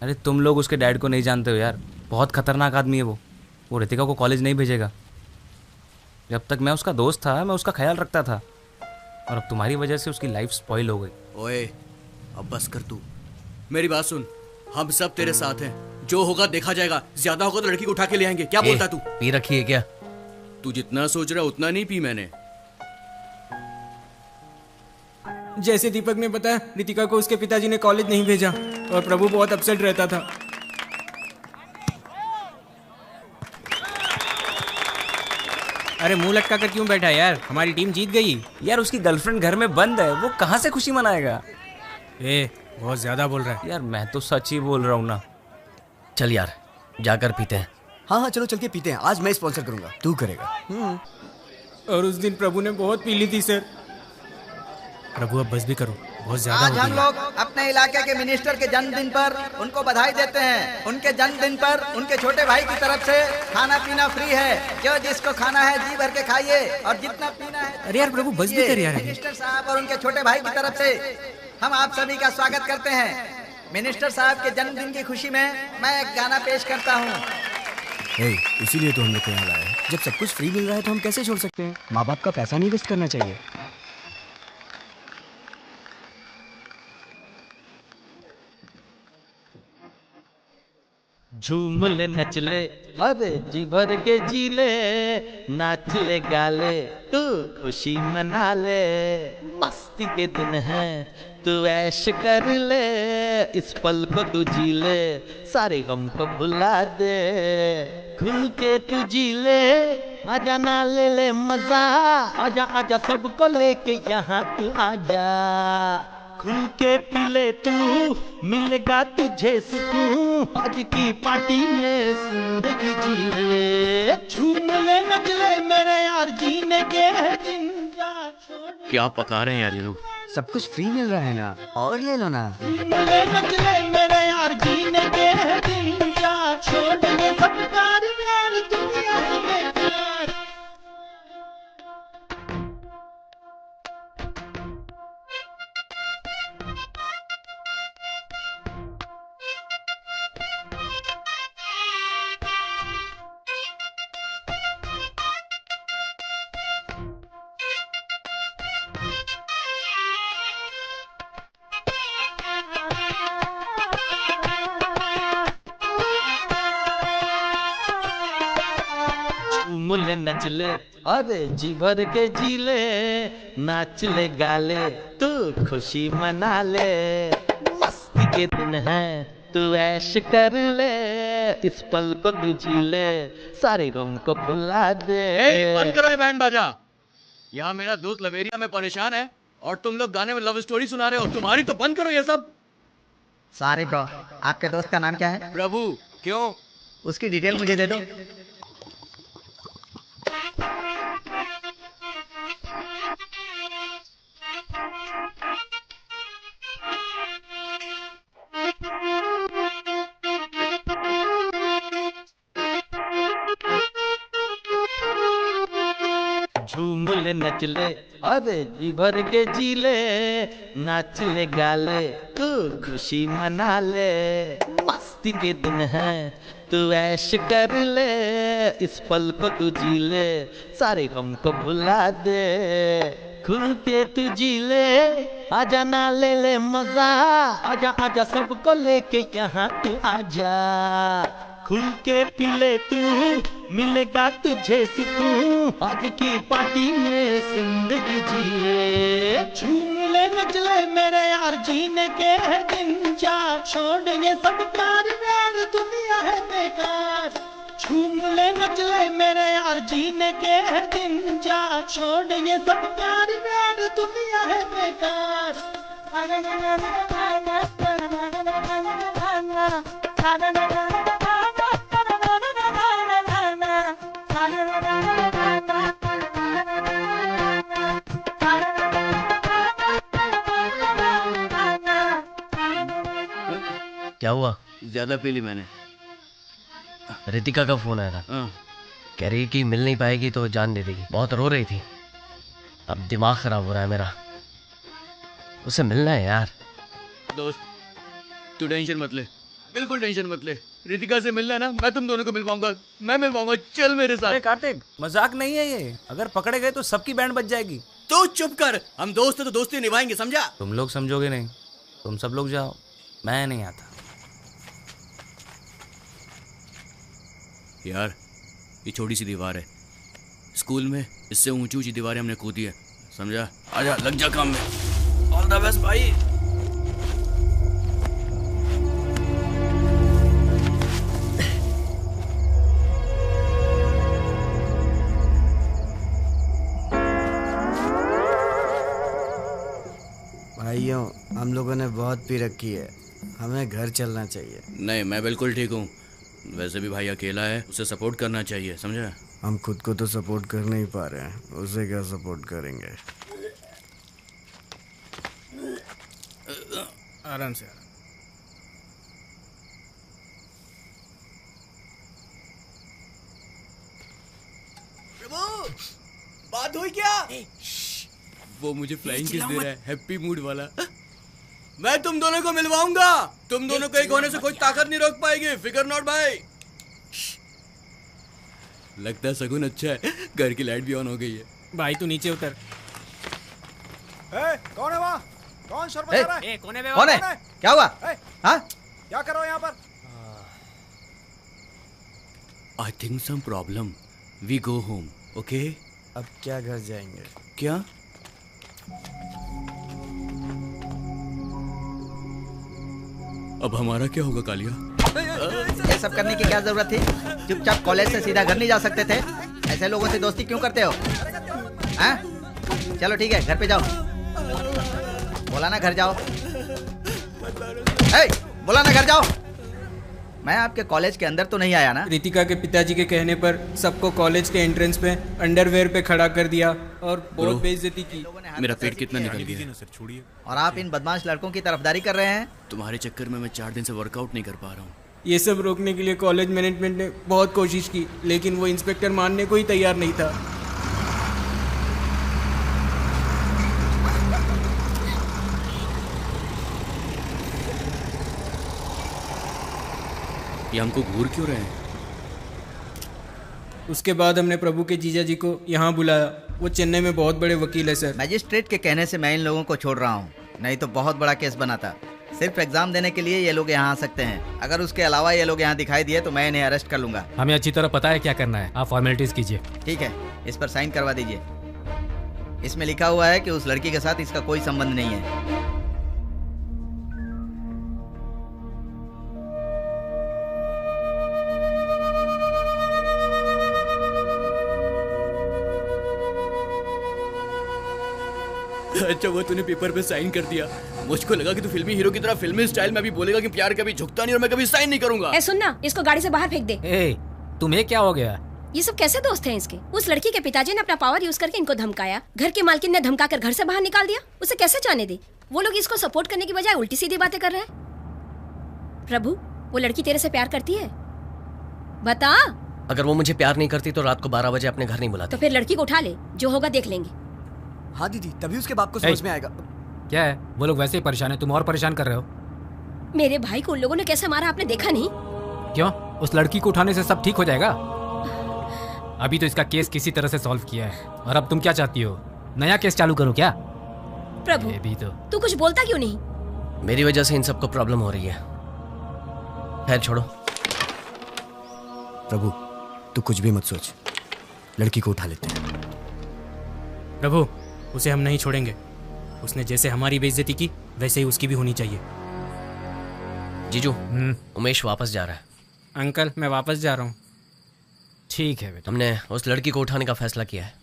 अरे तुम लोग उसके डैड को नहीं जानते हो यार, बहुत खतरनाक आदमी है वो रितिका को कॉलेज नहीं भेजेगा। जब तक मैं उसका दोस्त था मैं उसका ख्याल रखता था, और अब तुम्हारी वजह से उसकी लाइफ स्पॉइल हो गई। ओए अब बस कर तू, मेरी बात सुन। हम सब तेरे साथ हैं, जो होगा देखा जाएगा। ज्यादा होगा तो लड़की को उठा के ले आएंगे। क्या बोलता तू? पी रखी है क्या? तू जितना सोच रहा उतना नहीं पी मैंने। जैसे दीपक ने बताया, रितिका को उसके पिताजी ने कॉलेज नहीं भेजा और प्रभु बहुत अपसेट रहता था। अरे मुंह लटका कर क्यों बैठा यार? हमारी टीम जीत गई यार। उसकी गर्लफ्रेंड घर में बंद है, वो कहाँ से खुशी मनाएगा? बहुत ज्यादा बोल रहा है यार। मैं तो सच ही बोल रहा हूँ ना। चल यार जाकर पीते हैं। हाँ चलो चल के पीते हैं। आज मैं स्पॉन्सर करूंगा, तू करेगा। और उस दिन प्रभु ने बहुत पी ली थी सर। प्रभु अब बस भी करो, बहुत ज्यादा आज हम लोग अपने इलाके के मिनिस्टर के जन्मदिन पर उनको बधाई देते हैं। उनके जन्मदिन पर उनके छोटे भाई की तरफ से खाना पीना फ्री है। जो जिसको खाना है जी भर के खाइए और जितना पीना है। अरे यार प्रभु बस भी कर यार। मिनिस्टर साहब और उनके छोटे भाई की तरफ से हम आप सभी का स्वागत करते हैं। मिनिस्टर साहब के जन्मदिन की खुशी में मैं एक गाना पेश करता हूँ। इसीलिए तो हम लोग यहाँ लाए हैं। जब सब कुछ फ्री मिल रहा है तो हम कैसे छोड़ सकते हैं? माँ बाप का पैसा नहीं वेस्ट करना चाहिए। झूम ले नच ले, अरे जी भर के जी ले, नाच ले गाले, तू खुशी मना ले। मस्ती के दिन है, तू ऐश कर ले, इस पल को तू जी ले, सारे गम को भुला दे। खुल के तू जी ले, आजा ना ले ले मजा, आजा आजा सबको लेके यहाँ तू आजा। खुल के पी ले तू, मिलेगा तुझे सुकून, आज की पार्टी में जिंदगी जी ले। झूम ले नच ले मेरे यार, जीने के दिन जा छोड़। क्या पका रहे हैं यार ये लोग? सब कुछ फ्री मिल रहा है ना, और ले लो ना। झूम ले नच ले मेरे यार, जीने के दिन जा छोड़ दे सब प्यार यार दुनिया में प्यार। मुले नच ले, अरे जी भर के जी ले, नाच ले गाले, तू खुशी मना ले। मस्ती के दिन है, तू ऐश कर ले, इस पल को तू जी ले, सारे गम को भुला दे। बंद करो ये बैंड बाजा। यहाँ मेरा दोस्त लवेरिया में परेशान है और तुम लोग गाने में लव स्टोरी सुना रहे हो। तुम्हारी तो बंद करो ये सब। सॉरी ब्रो, आपके दोस्त का नाम क्या है? प्रभु। क्यों? उसकी डिटेल मुझे दे दो। झूम ले नच ले, अरे जी भर के जी ले, नाच ले गाले, तू खुशी मना ले। मस्ती के दिन है, तू ऐश कर ले, इस पल को तू जी ले, सारे गम को भुला दे। खुल के तू जी ले, आजा ना ले ले मजा, आजा आजा सबको लेके यहाँ तू आजा। खुल के पी ले तू, मिलेगा तुझे सुकून, आज की पार्टी में जिंदगी जी ले। झूम ले नचले मेरे यार जीने के है दिन, जा छोड़ ये सब प्यार प्यार दुनिया है बेकार। झूम ले नचले मेरे यार जीने के है दिन, जा छोड़ ये सब प्यार प्यार दुनिया है बेकार। क्या हुआ? ज्यादा पी ली मैंने। रितिका का फोन आया था, कह रही कि मिल नहीं पाएगी तो जान दे देगी, बहुत रो रही थी। अब दिमाग खराब हो रहा है मेरा, उसे मिलना है यार। दोस्त तू टेंशन मत ले, बिल्कुल टेंशन मत ले। रितिका से मिलना है ना, मैं तुम दोनों को मिल पाऊंगा, मैं मिल पाऊंगा, चल मेरे साथ। अरे कार्तिक मजाक नहीं है ये, अगर पकड़े गए तो सबकी बैंड बज जाएगी। तो चुप कर, हम दोस्त हैं तो दोस्ती निभाएंगे, समझा? तुम लोग समझोगे नहीं, तुम सब लोग जाओ, मैं नहीं आता। यार ये छोटी सी दीवार है, स्कूल में इससे ऊंची ऊंची दीवारें हमने कूदी है, समझा? आजा लग जा काम में। ऑल द बेस्ट भाई। भाइयों हम लोगों ने बहुत पी रखी है, हमें घर चलना चाहिए। नहीं मैं बिल्कुल ठीक हूँ, वैसे भी भाई अकेला है, उसे सपोर्ट करना चाहिए, समझा? हम खुद को तो सपोर्ट कर नहीं पा रहे हैं, उसे क्या सपोर्ट करेंगे? आराम से। प्रभु बात हुई क्या? वो मुझे फ्लाइंग किस दे रहा है, हैप्पी मूड वाला। मैं तुम दोनों को मिलवाऊंगा, तुम दोनों को एक होने से कोई ताकत नहीं रोक पाएगी, फिकर नॉट भाई। लगता है सगुन अच्छा है, घर की लाइट भी ऑन हो गई है। भाई तू नीचे उतर। कौन है वहाँ? कौन शोर मचा रहा है? कौन है? कौन है? क्या हुआ? हाँ? क्या करो यहाँ पर? I think some problem, we go home, okay? अब क्या घर जाएंगे? क्या? अब हमारा क्या होगा कालिया? ये सब करने की क्या जरूरत थी? चुपचाप कॉलेज से सीधा घर नहीं जा सकते थे? ऐसे लोगों से दोस्ती क्यों करते हो? हाँ? चलो ठीक है, घर पे जाओ। बोला ना घर जाओ। बोला ना घर जाओ। मैं आपके कॉलेज के अंदर तो नहीं आया ना? रितिका के पिताजी के कहने पर सबको कॉलेज के एंट्रेंस पे अंडरवेयर पे खड़ा कर दिया और बहुत बेइज्जती की। मेरा पेट कितना निकल गया। और आप इन बदमाश लड़कों की तरफदारी कर रहे हैं? तुम्हारे चक्कर में मैं 4 दिन से वर्कआउट नहीं कर पा रहा हूँ। ये सब रोकने के लिए कॉलेज मैनेजमेंट ने बहुत कोशिश की, लेकिन वो इंस्पेक्टर मानने को ही तैयार नहीं था। ये हमको घूर क्यों रहे हैं? उसके बाद हमने प्रभु के जीजा जी को यहाँ बुलाया, वो चेन्नई में बहुत बड़े वकील है सर। मजिस्ट्रेट के कहने से मैं इन लोगों को छोड़ रहा हूँ, नहीं तो बहुत बड़ा केस बनाता। सिर्फ एग्जाम देने के लिए ये लोग यहाँ आ सकते हैं, अगर उसके अलावा ये लोग यहाँ दिखाई दिए तो मैं इन्हें अरेस्ट कर लूंगा। हमें अच्छी तरह पता है क्या करना है, आप फॉर्मेलिटीज कीजिए। ठीक है, इस पर साइन करवा दीजिए। इसमें लिखा हुआ है कि उस लड़की के साथ इसका कोई संबंध नहीं है। अच्छा वो तूने पेपर पे साइन कर दिया, मुझको लगा कि तू फिल्मी हीरो की तरह फिल्मी स्टाइल में भी बोलेगा कि प्यार कभी झुकता नहीं और मैं कभी साइन नहीं करूंगा। ए सुन ना, इसको गाड़ी से बाहर फेंक दे। तुम्हें क्या हो गया? ये सब कैसे दोस्त हैं इसके? उस लड़की के पिताजी ने अपना पावर यूज करके इनको धमकाया, घर की मालकिन ने धमका कर घर से बाहर निकाल दिया। उसे कैसे जाने दे? वो लोग इसको सपोर्ट करने की बजाय उल्टी सीधी बातें कर रहे हैं। प्रभु, वो लड़की तेरे से प्यार करती है? बता। अगर वो मुझे प्यार नहीं करती तो रात को 12 बजे अपने घर नहीं बुलाती। तो फिर लड़की को उठा ले, जो होगा देख लेंगे। हाँ दीदी, तभी उसके बाप को समझ में आएगा। क्या है, वो लोग वैसे ही परेशान है, तुम और परेशान कर रहे हो। मेरे भाई को उन लोगों ने कैसे मारा आपने देखा नहीं? क्यों? उस लड़की को उठाने से सब ठीक हो जाएगा? अभी तो इसका केस किसी तरह से सॉल्व किया है, और अब तुम क्या चाहती हो, नया केस चालू करो क्या? प्रभु, भी तो तू कुछ बोलता क्यों नहीं? मेरी वजह से इन सबको प्रॉब्लम हो रही है। खैर छोड़ो। प्रभु तू कुछ भी मत सोच, लड़की को उठा लेते हैं। प्रभु, उसे हम नहीं छोड़ेंगे। उसने जैसे हमारी बेइज्जती की वैसे ही उसकी भी होनी चाहिए। जीजू, उमेश वापस जा रहा है। अंकल मैं वापस जा रहा हूँ। ठीक है बेटा। हमने उस लड़की को उठाने का फैसला किया है।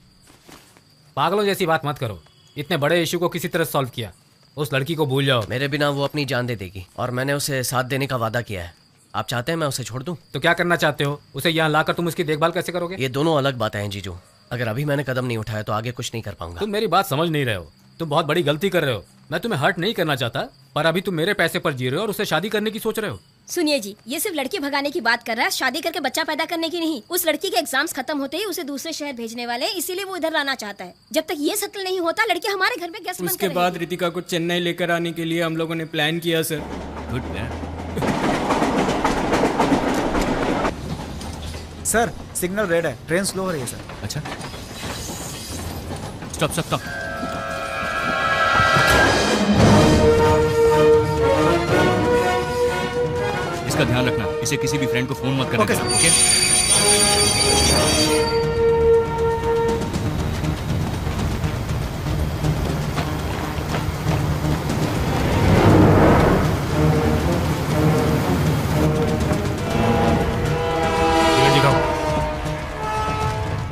पागलों जैसी बात मत करो। इतने बड़े इशू को किसी तरह सॉल्व किया। उस लड़की को भूल जाओ। मेरे बिना वो अपनी जान दे देगी और मैंने उसे साथ देने का वादा किया है। आप चाहते हैं मैं उसे छोड़ दूं? तो क्या करना चाहते हो? उसे यहाँ लाकर तुम उसकी देखभाल कैसे करोगे? ये दोनों अलग बातें हैं जीजू। अगर अभी मैंने कदम नहीं उठाया तो आगे कुछ नहीं कर पाऊंगा। तुम मेरी बात समझ नहीं रहे हो। तुम बहुत बड़ी गलती कर रहे हो। मैं तुम्हें हर्ट नहीं करना चाहता, पर अभी तुम मेरे पैसे पर जी रहे हो और उससे शादी करने की सोच रहे हो। सुनिए जी, ये सिर्फ लड़की भगाने की बात कर रहा है, शादी करके बच्चा पैदा करने की नहीं। उस लड़की के एग्जाम्स खत्म होते ही उसे दूसरे शहर भेजने वाले, इसीलिए वो इधर लाना चाहता है। जब तक ये सेटल नहीं होता लड़की हमारे घर में गेस्ट बनकर उसके बाद रितिका को चेन्नई लेकर आने के लिए हम लोगों ने प्लान किया sir. Good sir signal red है, ट्रेन स्लो हो रही है सर। अच्छा, स्टॉप स्टॉप स्टॉप। इसका ध्यान रखना, इसे किसी भी फ्रेंड को फोन मत करना। ओके?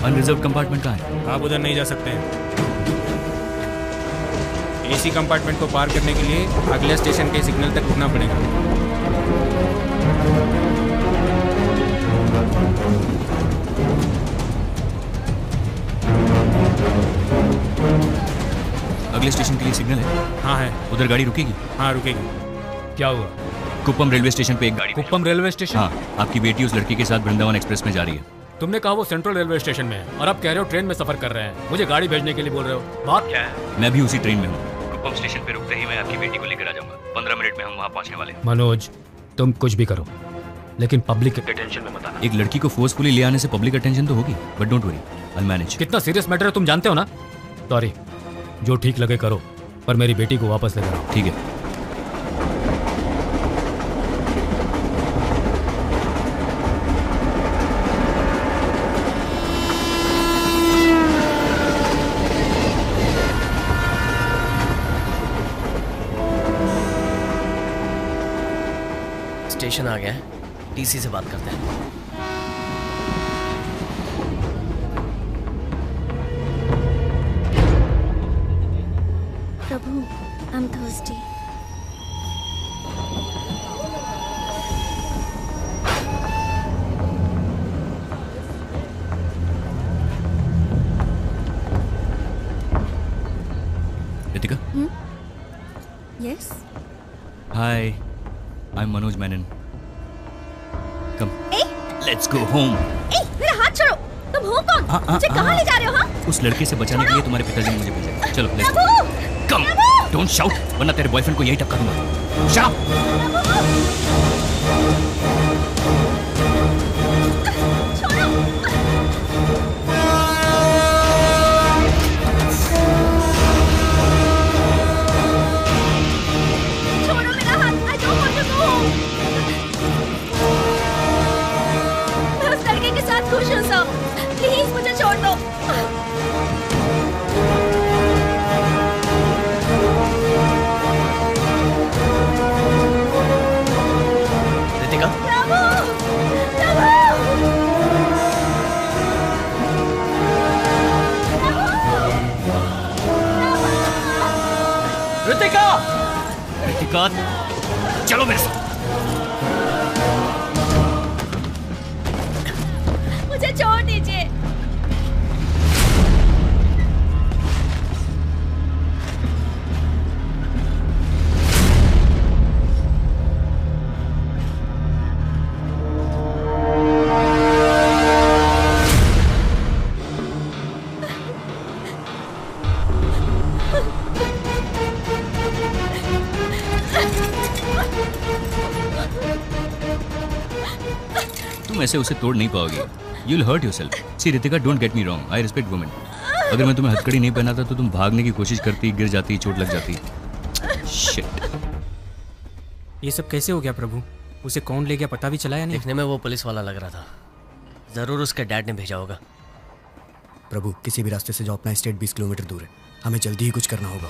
अनरिजर्व कंपार्टमेंट कहाँ है? आप उधर नहीं जा सकते हैं। एसी कंपार्टमेंट को पार करने के लिए अगले स्टेशन के सिग्नल तक रुकना पड़ेगा। अगले स्टेशन के लिए सिग्नल है? हाँ है। उधर गाड़ी रुकेगी? हाँ रुकेगी। क्या हुआ? कुप्पम रेलवे स्टेशन पे एक गाड़ी। Kuppam railway station? हाँ, आपकी बेटी उस लड़की के साथ वृंदावन एक्सप्रेस में जा रही है। तुमने कहा वो सेंट्रल रेलवे स्टेशन में है और अब कह रहे हो ट्रेन में सफर कर रहे हैं। मुझे गाड़ी भेजने के लिए बोल रहे हो, बात क्या है? मैं भी उसी ट्रेन में हूँ। कुप्पम स्टेशन पे रुकते ही मैं आपकी बेटी को लेकर आ जाऊंगा। 15 मिनट में हम वहाँ पहुँचने वाले हैं। मनोज, तुम कुछ भी करो लेकिन पब्लिक के अटेंशन में मत आना। एक लड़की को फोर्सफुली ले आने से पब्लिक अटेंशन तो होगी, but don't worry, I manage. कितना सीरियस मैटर है तुम जानते हो ना? सॉरी, जो ठीक लगे करो, पर मेरी बेटी को वापस लेकर आओ। ठीक है। स्टेशन आ गया है, टीसी से बात करते हैं। Prabhu, I'm thirsty. Ritika? Yes. Hi, I am Manoj Menon. Come, ए, लेट्स गो होम। ए, मेरा हाथ छोड़ो। तुम हो कौन? मुझे कहाँ ले जा रहे हो? हाँ? उस लड़के से बचाने के लिए तुम्हारे पिताजी ने मुझे भेजा। चलो let's Prabhu! Go. Come, don't shout वरना तेरे बॉयफ्रेंड को यही टक्कर दूंगा। शाउट। खुश हूँ सब। प्लीज मुझे छोड़ दो। रितिका? प्रभु! रितिका! रितिका, चलो मेरे साथ। मुझे छोड़ दीजिए। तुम ऐसे उसे तोड़ नहीं पाओगे। You'll hurt yourself. See Ritika, don't get me wrong. I respect women. अगर मैं तुम्हें हथकड़ी नहीं पहनाता तो तुम भागने की कोशिश करती, गिर जाती, चोट लग जाती। Shit. ये सब कैसे हो गया प्रभु? उसे कौन ले गया पता भी चला या नहीं? देखने में वो पुलिस वाला लग रहा था। जरूर उसके डैड ने भेजा होगा। प्रभु, किसी भी रास्ते से जाओ, अपना स्टेट 20 किलोमीटर दूर है। हमें जल्दी ही कुछ करना होगा।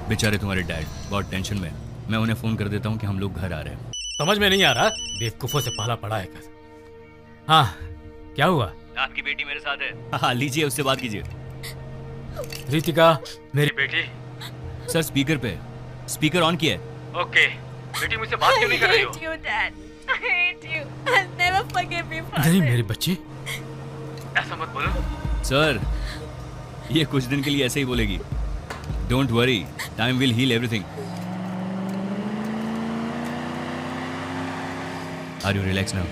बेचारे तुम्हारे डैड बहुत टेंशन में। मैं उन्हें फोन कर देता हूँ कि हम लोग घर आ रहे हैं। समझ में नहीं आ रहा, बेवकूफों से पाला पड़ा है कर। हाँ, क्या हुआ? आपकी बेटी मेरे साथ है। हाँ, लीजिए, उससे बात कीजिए। रितिका, मेरी बेटी। सर स्पीकर पे, स्पीकर ऑन किया है। ओके, बेटी मुझसे बात क्यों नहीं कर रही हो? नहीं मेरी बच्ची, ऐसा मत बोलो। सर, ये कुछ दिन के लिए ऐसे ही बोलेगी। Don't worry, time will heal everything. Are you relax now?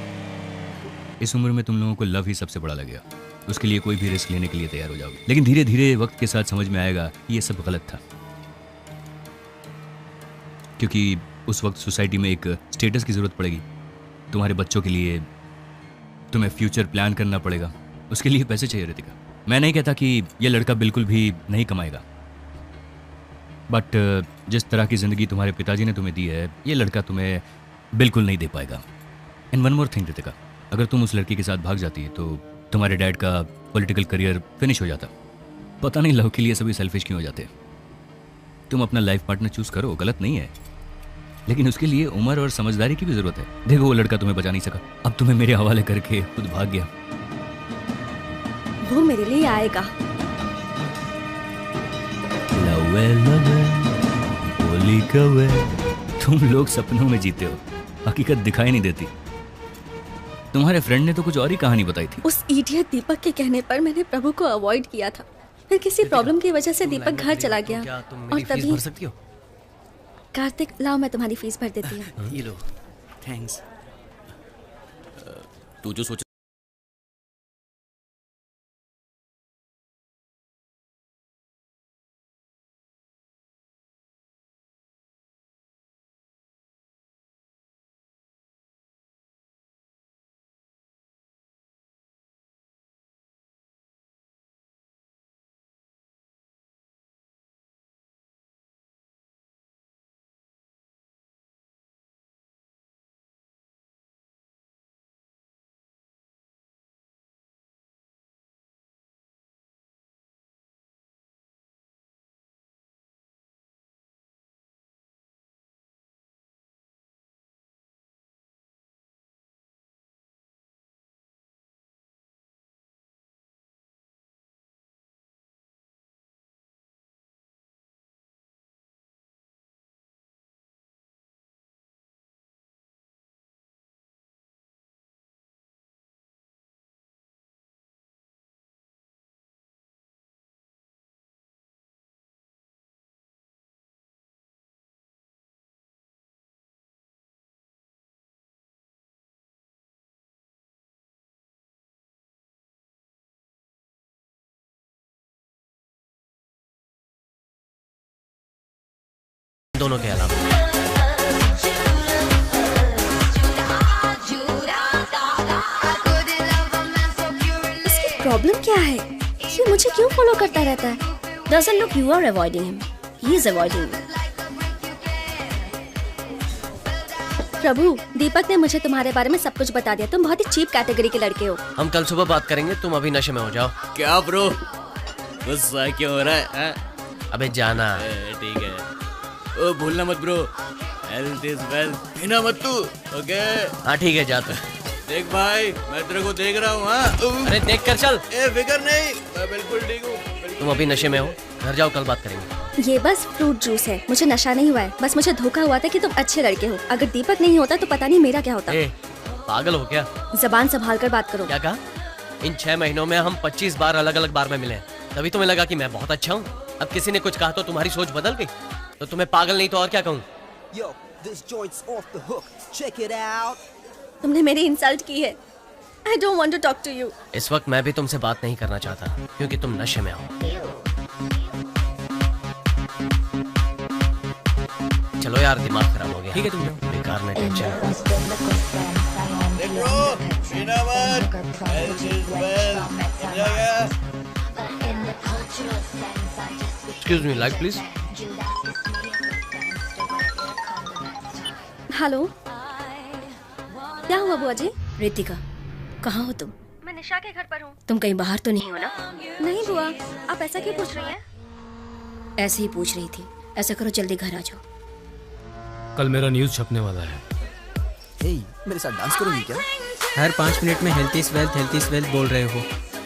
इस उम्र में तुम लोगों को लव ही सबसे बड़ा लगेगा, उसके लिए कोई भी रिस्क लेने के लिए तैयार हो जाओगे। लेकिन धीरे धीरे वक्त के साथ समझ में आएगा कि ये सब गलत था, क्योंकि उस वक्त सोसाइटी में एक स्टेटस की जरूरत पड़ेगी। तुम्हारे बच्चों के लिए तुम्हें फ्यूचर प्लान करना पड़ेगा, उसके लिए पैसे चाहिए रितिका। मैं नहीं कहता कि ये लड़का बिल्कुल भी नहीं कमाएगा, बट जिस तरह की जिंदगी तुम्हारे पिताजी ने तुम्हें दी है, ये लड़का तुम्हें बिल्कुल नहीं दे पाएगा। And one more thing Ritika, अगर तुम उस लड़की के साथ भाग जाती तो तुम्हारे डैड का पॉलिटिकल करियर फिनिश हो जाता। पता नहीं लव के लिए सभी सेल्फिश क्यों हो जाते। तुम अपना लाइफ पार्टनर चूज करो, गलत नहीं है, लेकिन उसके लिए उम्र और समझदारी की भी जरूरत है। देखो, वो लड़का तुम्हें बचा नहीं सका, अब तुम्हें मेरे हवाले करके खुद भाग गया। वो मेरे लिए आएगा। तुम लोग सपनों में जीते हो, हकीकत दिखाई नहीं देती। तुम्हारे फ्रेंड ने तो कुछ और ही कहानी बताई थी। उस इडियट दीपक के कहने पर मैंने प्रभु को अवॉइड किया था। फिर किसी प्रॉब्लम की वजह से दीपक घर चला गया और तभी। भर सकती हो? कार्तिक, लाओ मैं तुम्हारी फीस भर देती हूँ। ये लो। थैंक्स। तू जो सोच दोनों के अलावा। इसकी प्रॉब्लम क्या है? ये मुझे क्यों फॉलो करता रहता है? Doesn't look you are avoiding him. He is avoiding you. प्रभु, दीपक ने मुझे तुम्हारे बारे में सब कुछ बता दिया। तुम बहुत ही चीप कैटेगरी के लड़के हो। हम कल सुबह बात करेंगे, तुम अभी नशे में हो जाओ। क्या ब्रो, गुस्सा क्यों हो रहा है? अबे जाना। ठीक है। ओ भूलना मत ब्रो, हेल्थ इज वेल्थ, पीना मत तू। ओके? हाँ ठीक है, जाता। देख भाई, मैं तेरे को देख रहा हूँ। हाँ, अरे देख कर चल। फिक्र नहीं, मैं बिल्कुल ठीक हूँ। तुम अभी नशे में हो, घर जाओ, कल बात करेंगे। ये बस फ्रूट जूस है, मुझे नशा नहीं हुआ है। बस मुझे धोखा हुआ था कि तुम अच्छे लड़के हो। अगर दीपक नहीं होता तो पता नहीं मेरा क्या होता। पागल हो क्या? जबान संभाल कर बात करो। क्या कहा? इन 6 महीनों में हम 25 बार अलग अलग बार में मिले हैं, तभी तुम्हें लगा कि मैं बहुत अच्छा हूँ। अब किसी ने कुछ कहा तो तुम्हारी सोच बदल गई, तो तुम्हें पागल नहीं तो और क्या कहूँ? तुमने मेरी इंसल्ट की है। I don't want to talk to you. इस वक्त मैं भी तुमसे बात नहीं करना चाहता, क्योंकि तुम नशे में हो। चलो यार, दिमाग खराब हो गया। ठीक है, तुम जाओ। बेकार में tension. Excuse me, light please. Hello, क्या हुआ बुआ जी? रितिका, कहाँ हो तुम? मैं निशा के घर पर हूँ। तुम कहीं बाहर तो नहीं हो ना? नहीं बुआ, आप ऐसा क्यों पूछ रही हैं? ऐसे ही पूछ रही थी। ऐसा करो जल्दी घर आ जाओ। कल मेरा न्यूज़ छपने वाला है। मेरे साथ डांस करोगी क्या? हर 5 मिनट में हेल्थ इज वेल्थ बोल रहे हो।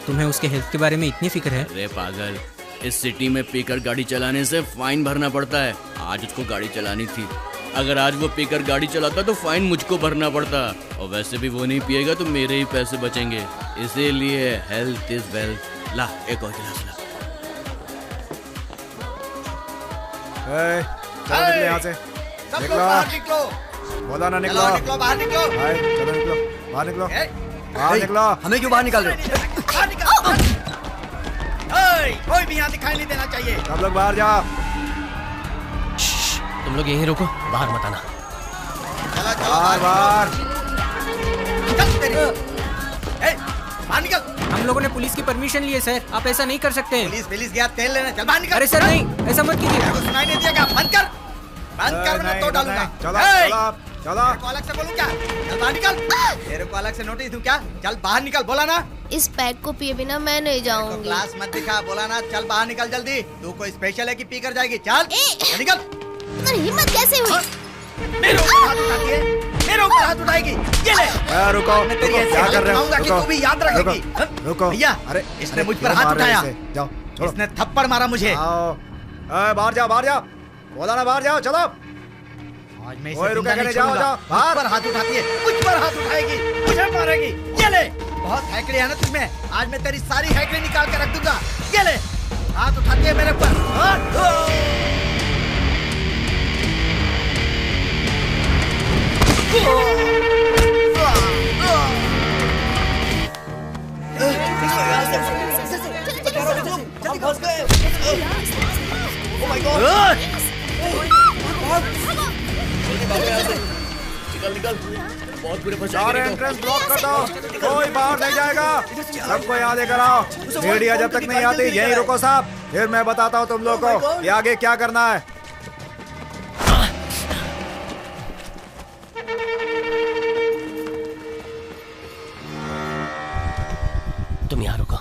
तुम्हें उसके हेल्थ के बारे में इतनी फिक्र है? अरे पागल, इस सिटी में पीकर गाड़ी चलाने से फाइन भरना पड़ता है। आज उसको गाड़ी चलानी थी। अगर आज वो पीकर गाड़ी चलाता तो फाइन मुझको भरना पड़ता, और वैसे भी वो नहीं पिएगा तो मेरे ही पैसे बचेंगे। इसीलिए हेल्थ इज वेल्थ। ला एक और गिलास ला। चलो यहाँ से निकलो। बोला ना निकलो। निकलो बाहर निकलो। चलो निकलो, बाहर निकलो, बाहर निकलो। हमें क्यों बाहर निकाल रहे हो? कोई भी यहाँ दिखाई नहीं देना चाहिए। सब लोग बाहर जाओ। तुम लोग यहीं रुको, बाहर मत आना। बाहर बाहर बाहर निकल। हम लोगों ने पुलिस की परमिशन ली है सर, आप ऐसा नहीं कर सकते। पुलिस गया तेल लेने, चल बाहर निकल। अरे सर नहीं, ऐसा मत कीजिए। सुनाई नहीं दिया? बंद कर वरना तो डालूंगा। चलो तेरे को अलग से बोलूं क्या? चल बाहर निकल। तेरे को अलग से नोटिस दूं क्या? चल बाहर निकल, बोला ना। इस पैक को पिए बिना मैं नहीं जाऊंगी। क्लास मत दिखा, बोला ना। चल बाहर निकल जल्दी। तू कोई स्पेशल है कि पी कर जाएगी? चल निकल। तुम्हारी हिम्मत कैसे हुई? मेरे ऊपर हाथ उठाती है, मेरे ऊपर हाथ उठाएगी। ये ले। रुको, मैं तेरी ऐसी क्या कर रहे हो? हालत कि तू भी याद रखेगी। रुको भैया, अरे इसने मुझ पर हाथ उठाया। जाओ, इसने थप्पड़ मारा मुझे। बाहर जाओ, बाहर जाओ। बोला ना बाहर जाओ। चलो आज मैं ओए रुका नहीं, जाओ जाओ बाहर। पर हाथ उठाती है, मुझ पर हाथ उठाएगी, मुझे मारेगी। ये ले। बहुत हैकड़ी है ना तुझमें, आज मैं तेरी सारी हैकड़ी निकाल के रख दूंगा। ये ले। हाथ उठाती है मेरे पर। निकल, बहुत बुरे फंसे। सारे एंट्रेंस ब्लॉक कर दो, कोई बाहर नहीं जाएगा। सबको यहाँ लेकर आओ। मीडिया जब तक नहीं आती यहीं रुको साहब, फिर मैं बताता हूँ तुम लोगों को कि आगे क्या करना है। तुम यहाँ रुको।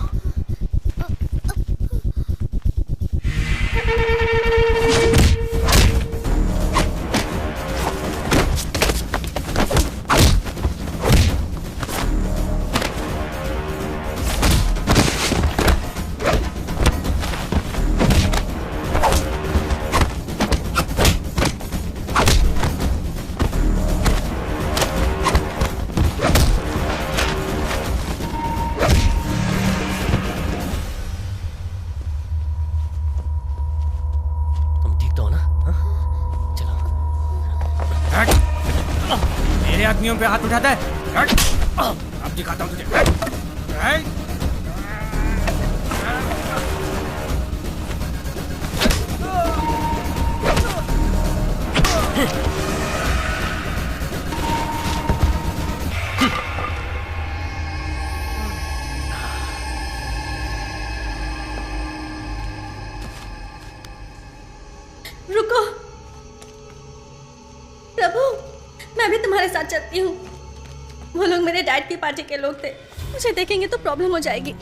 आदमियों पे हाथ उठाता है। अब दिखाता हूँ तुझे। रुको प्रभु, मैं भी तुम्हारे साथ चलती हूँ। वो लोग मेरे डैड की पार्टी के लोग थे, मुझे देखेंगे तो प्रॉब्लम हो जाएगी।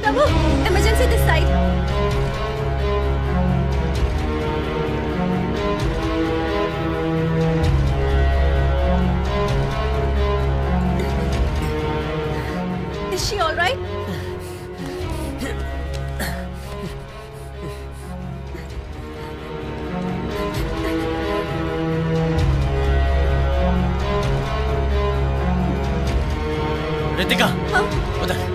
Prabhu, emergency this side. Is she all right? Ritika, उधर।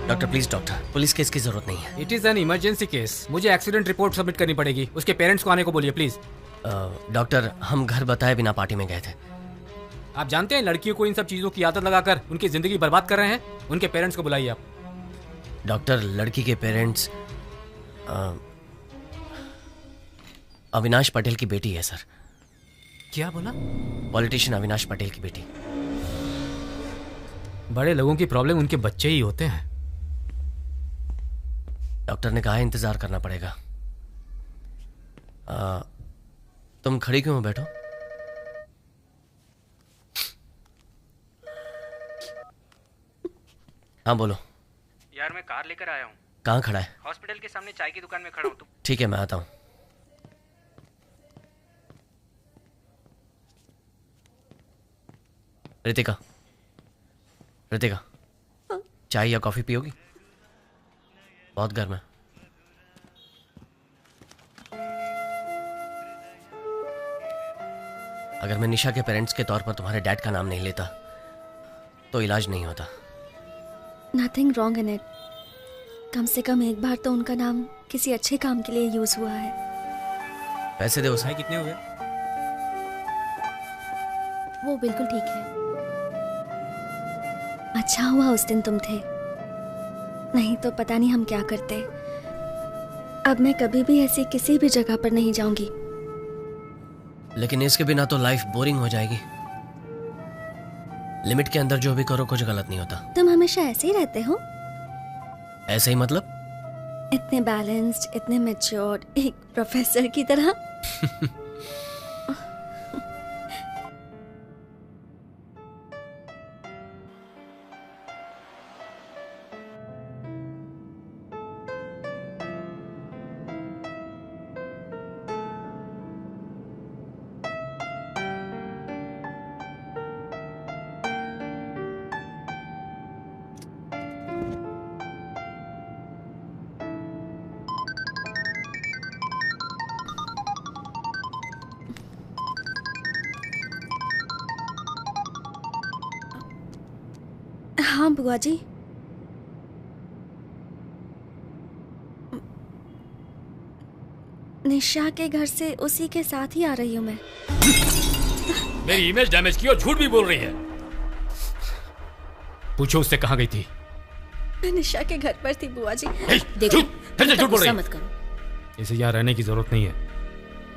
Doctor please doctor, police case की जरूरत नहीं है। It is an emergency case. मुझे एक्सीडेंट रिपोर्ट सबमिट करनी पड़ेगी। उसके पेरेंट्स को आने को बोलिए प्लीज। डॉक्टर, हम घर बताए बिना पार्टी में गए थे। आप जानते हैं लड़कियों को इन सब चीजों की आदत लगाकर उनकी जिंदगी बर्बाद कर रहे हैं। उनके पेरेंट्स को बुलाइए आप। डॉक्टर, लड़की के पेरेंट्स अविनाश पटेल की बेटी है सर। क्या बोला? पॉलिटिशियन अविनाश पटेल की बेटी। बड़े लोगों की प्रॉब्लम उनके बच्चे ही होते हैं। डॉक्टर ने कहा है इंतजार करना पड़ेगा। तुम खड़ी क्यों हो? बैठो। हाँ बोलो। यार मैं कार लेकर आया हूँ। कहाँ खड़ा है? हॉस्पिटल के सामने चाय की दुकान में खड़ा हूँ। तुम? ठीक है मैं आता हूँ। रितिका, रितिका, चाय या कॉफी पियोगी? बहुत गर्म है। अगर मैं निशा के पेरेंट्स के तौर पर तुम्हारे डैड का नाम नहीं लेता तो इलाज नहीं होता। Nothing wrong in it. कम से कम एक बार तो उनका नाम किसी अच्छे काम के लिए यूज हुआ है। पैसे दे उसे। कितने हुए? वो बिल्कुल ठीक है। अच्छा हुआ उस दिन तुम थे, नहीं तो पता नहीं हम क्या करते। अब मैं कभी भी ऐसी किसी भी जगह पर नहीं जाऊंगी। लेकिन इसके बिना तो लाइफ बोरिंग हो जाएगी। लिमिट के अंदर जो भी करो कुछ गलत नहीं होता। तुम हमेशा ऐसे ही रहते हो? ऐसे ही मतलब? इतने बैलेंस्ड, इतने मैच्योर्ड, एक प्रोफेसर की तरह। हाँ बुआ जी। निशा के घर से उसी के साथ ही आ रही हूँ मैं। मेरी इमेज डैमेज की और झूठ भी बोल रही है। पूछो उससे कहाँ गई थी? मैं निशा के घर पर थी बुआ जी। देखो, फिर से झूठ बोल रही है। मत करो। इसे यहाँ रहने की जरूरत नहीं है,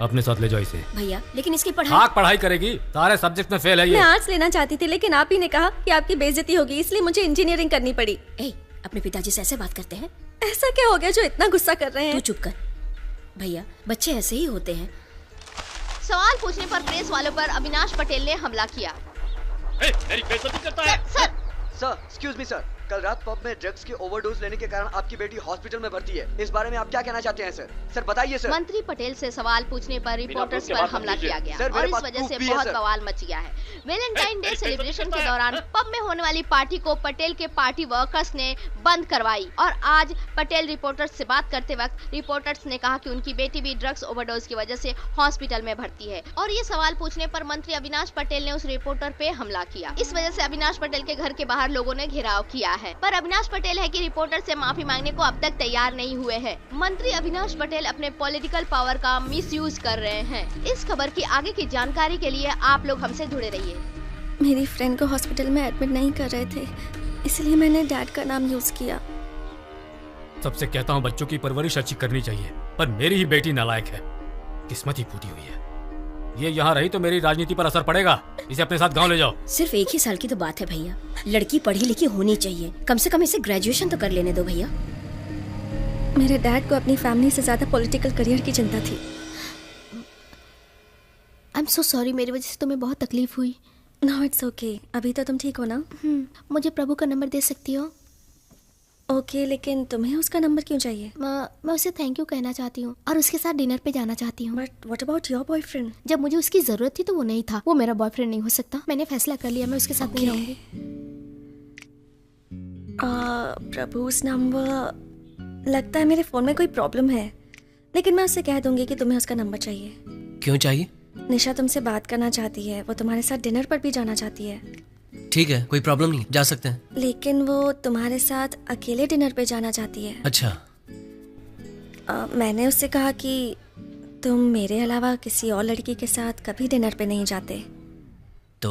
अपने साथ ले जाओ इसे। भैया लेकिन इसकी पढ़ाई। हाँ पढ़ाई करेगी, सारे सब्जेक्ट में फेल है ये। मैं आर्ट्स लेना चाहती थी लेकिन आप ही ने कहा कि आपकी बेइज्जती होगी, इसलिए मुझे इंजीनियरिंग करनी पड़ी। अपने पिताजी से ऐसे बात करते हैं? ऐसा क्या हो गया जो इतना गुस्सा कर रहे हैं? तू चुप कर। भैया बच्चे ऐसे ही होते हैं। सवाल पूछने पर प्रेस वालों पर अविनाश पटेल ने हमला किया। मेरी बेइज्जती करता है। सर एक्सक्यूज मी सर, कल रात पब में ड्रग्स की ओवरडोज लेने के कारण आपकी बेटी हॉस्पिटल में भर्ती है। इस बारे में आप क्या कहना चाहते हैं सर? सर बताइए सर। मंत्री पटेल से सवाल पूछने पर रिपोर्टर्स पर हमला किया गया सर, और इस वजह से बहुत बवाल मच गया है। वैलेंटाइन डे सेलिब्रेशन के दौरान पब में होने वाली पार्टी को पटेल के पार्टी वर्कर्स ने बंद करवाई और आज पटेल रिपोर्टर्स से बात करते वक्त रिपोर्टर्स ने कहा कि उनकी बेटी भी ड्रग्स ओवरडोज की वजह से हॉस्पिटल में भर्ती है और ये सवाल पूछने पर मंत्री अविनाश पटेल ने उस रिपोर्टर पे हमला किया। इस वजह से अविनाश पटेल के घर के बाहर लोगों ने घेराव किया है, पर अविनाश पटेल है कि रिपोर्टर से माफी मांगने को अब तक तैयार नहीं हुए हैं। मंत्री अविनाश पटेल अपने पॉलिटिकल पावर का मिसयूज कर रहे हैं। इस खबर की आगे की जानकारी के लिए आप लोग हमसे जुड़े रहिए। मेरी फ्रेंड को हॉस्पिटल में एडमिट नहीं कर रहे थे, इसलिए मैंने डैड का नाम यूज किया। सबसे कहता हूँ बच्चों की परवरिश अच्छी करनी चाहिए, पर मेरी ही बेटी नालायक है, किस्मत ही फूटी हुई है। ये यहाँ रही तो मेरी राजनीति पर असर पड़ेगा। इसे अपने साथ गांव ले जाओ। सिर्फ 1 ही साल की तो बात है भैया, लड़की पढ़ी लिखी होनी चाहिए, कम से कम इसे ग्रेजुएशन तो कर लेने दो भैया। मेरे डैड को अपनी फैमिली से ज्यादा पॉलिटिकल करियर की चिंता थी। आई एम सो सॉरी, मेरी वजह से तुम्हें बहुत तकलीफ हुई। नो इट्स ओके, अभी तो तुम ठीक हो ना? मुझे प्रभु का नंबर दे सकती हो? ओके, लेकिन तुम्हें उसका नंबर क्यों चाहिए? मैं उसे थैंक यू कहना चाहती हूँ और उसके साथ डिनर पे जाना चाहती हूँ। But what about your boyfriend? जब मुझे उसकी जरूरत थी तो वो नहीं था, वो मेरा बॉयफ्रेंड नहीं हो सकता। मैंने फैसला कर लिया, मैं उसके साथ नहीं रहूंगी। प्रभु उस नंबर, लगता है मेरे फोन में कोई प्रॉब्लम है, लेकिन मैं उससे कह दूंगी कि तुम्हें उसका नंबर चाहिए। क्यों चाहिए? निशा तुमसे बात करना चाहती है, वो तुम्हारे साथ डिनर पर भी जाना चाहती है। ठीक है, कोई प्रॉब्लम नहीं, जा सकते हैं। लेकिन वो तुम्हारे साथ अकेले डिनर पे जाना चाहती है। अच्छा। मैंने उससे कहा कि तुम मेरे अलावा किसी और लड़की के साथ कभी डिनर पे नहीं जाते। तो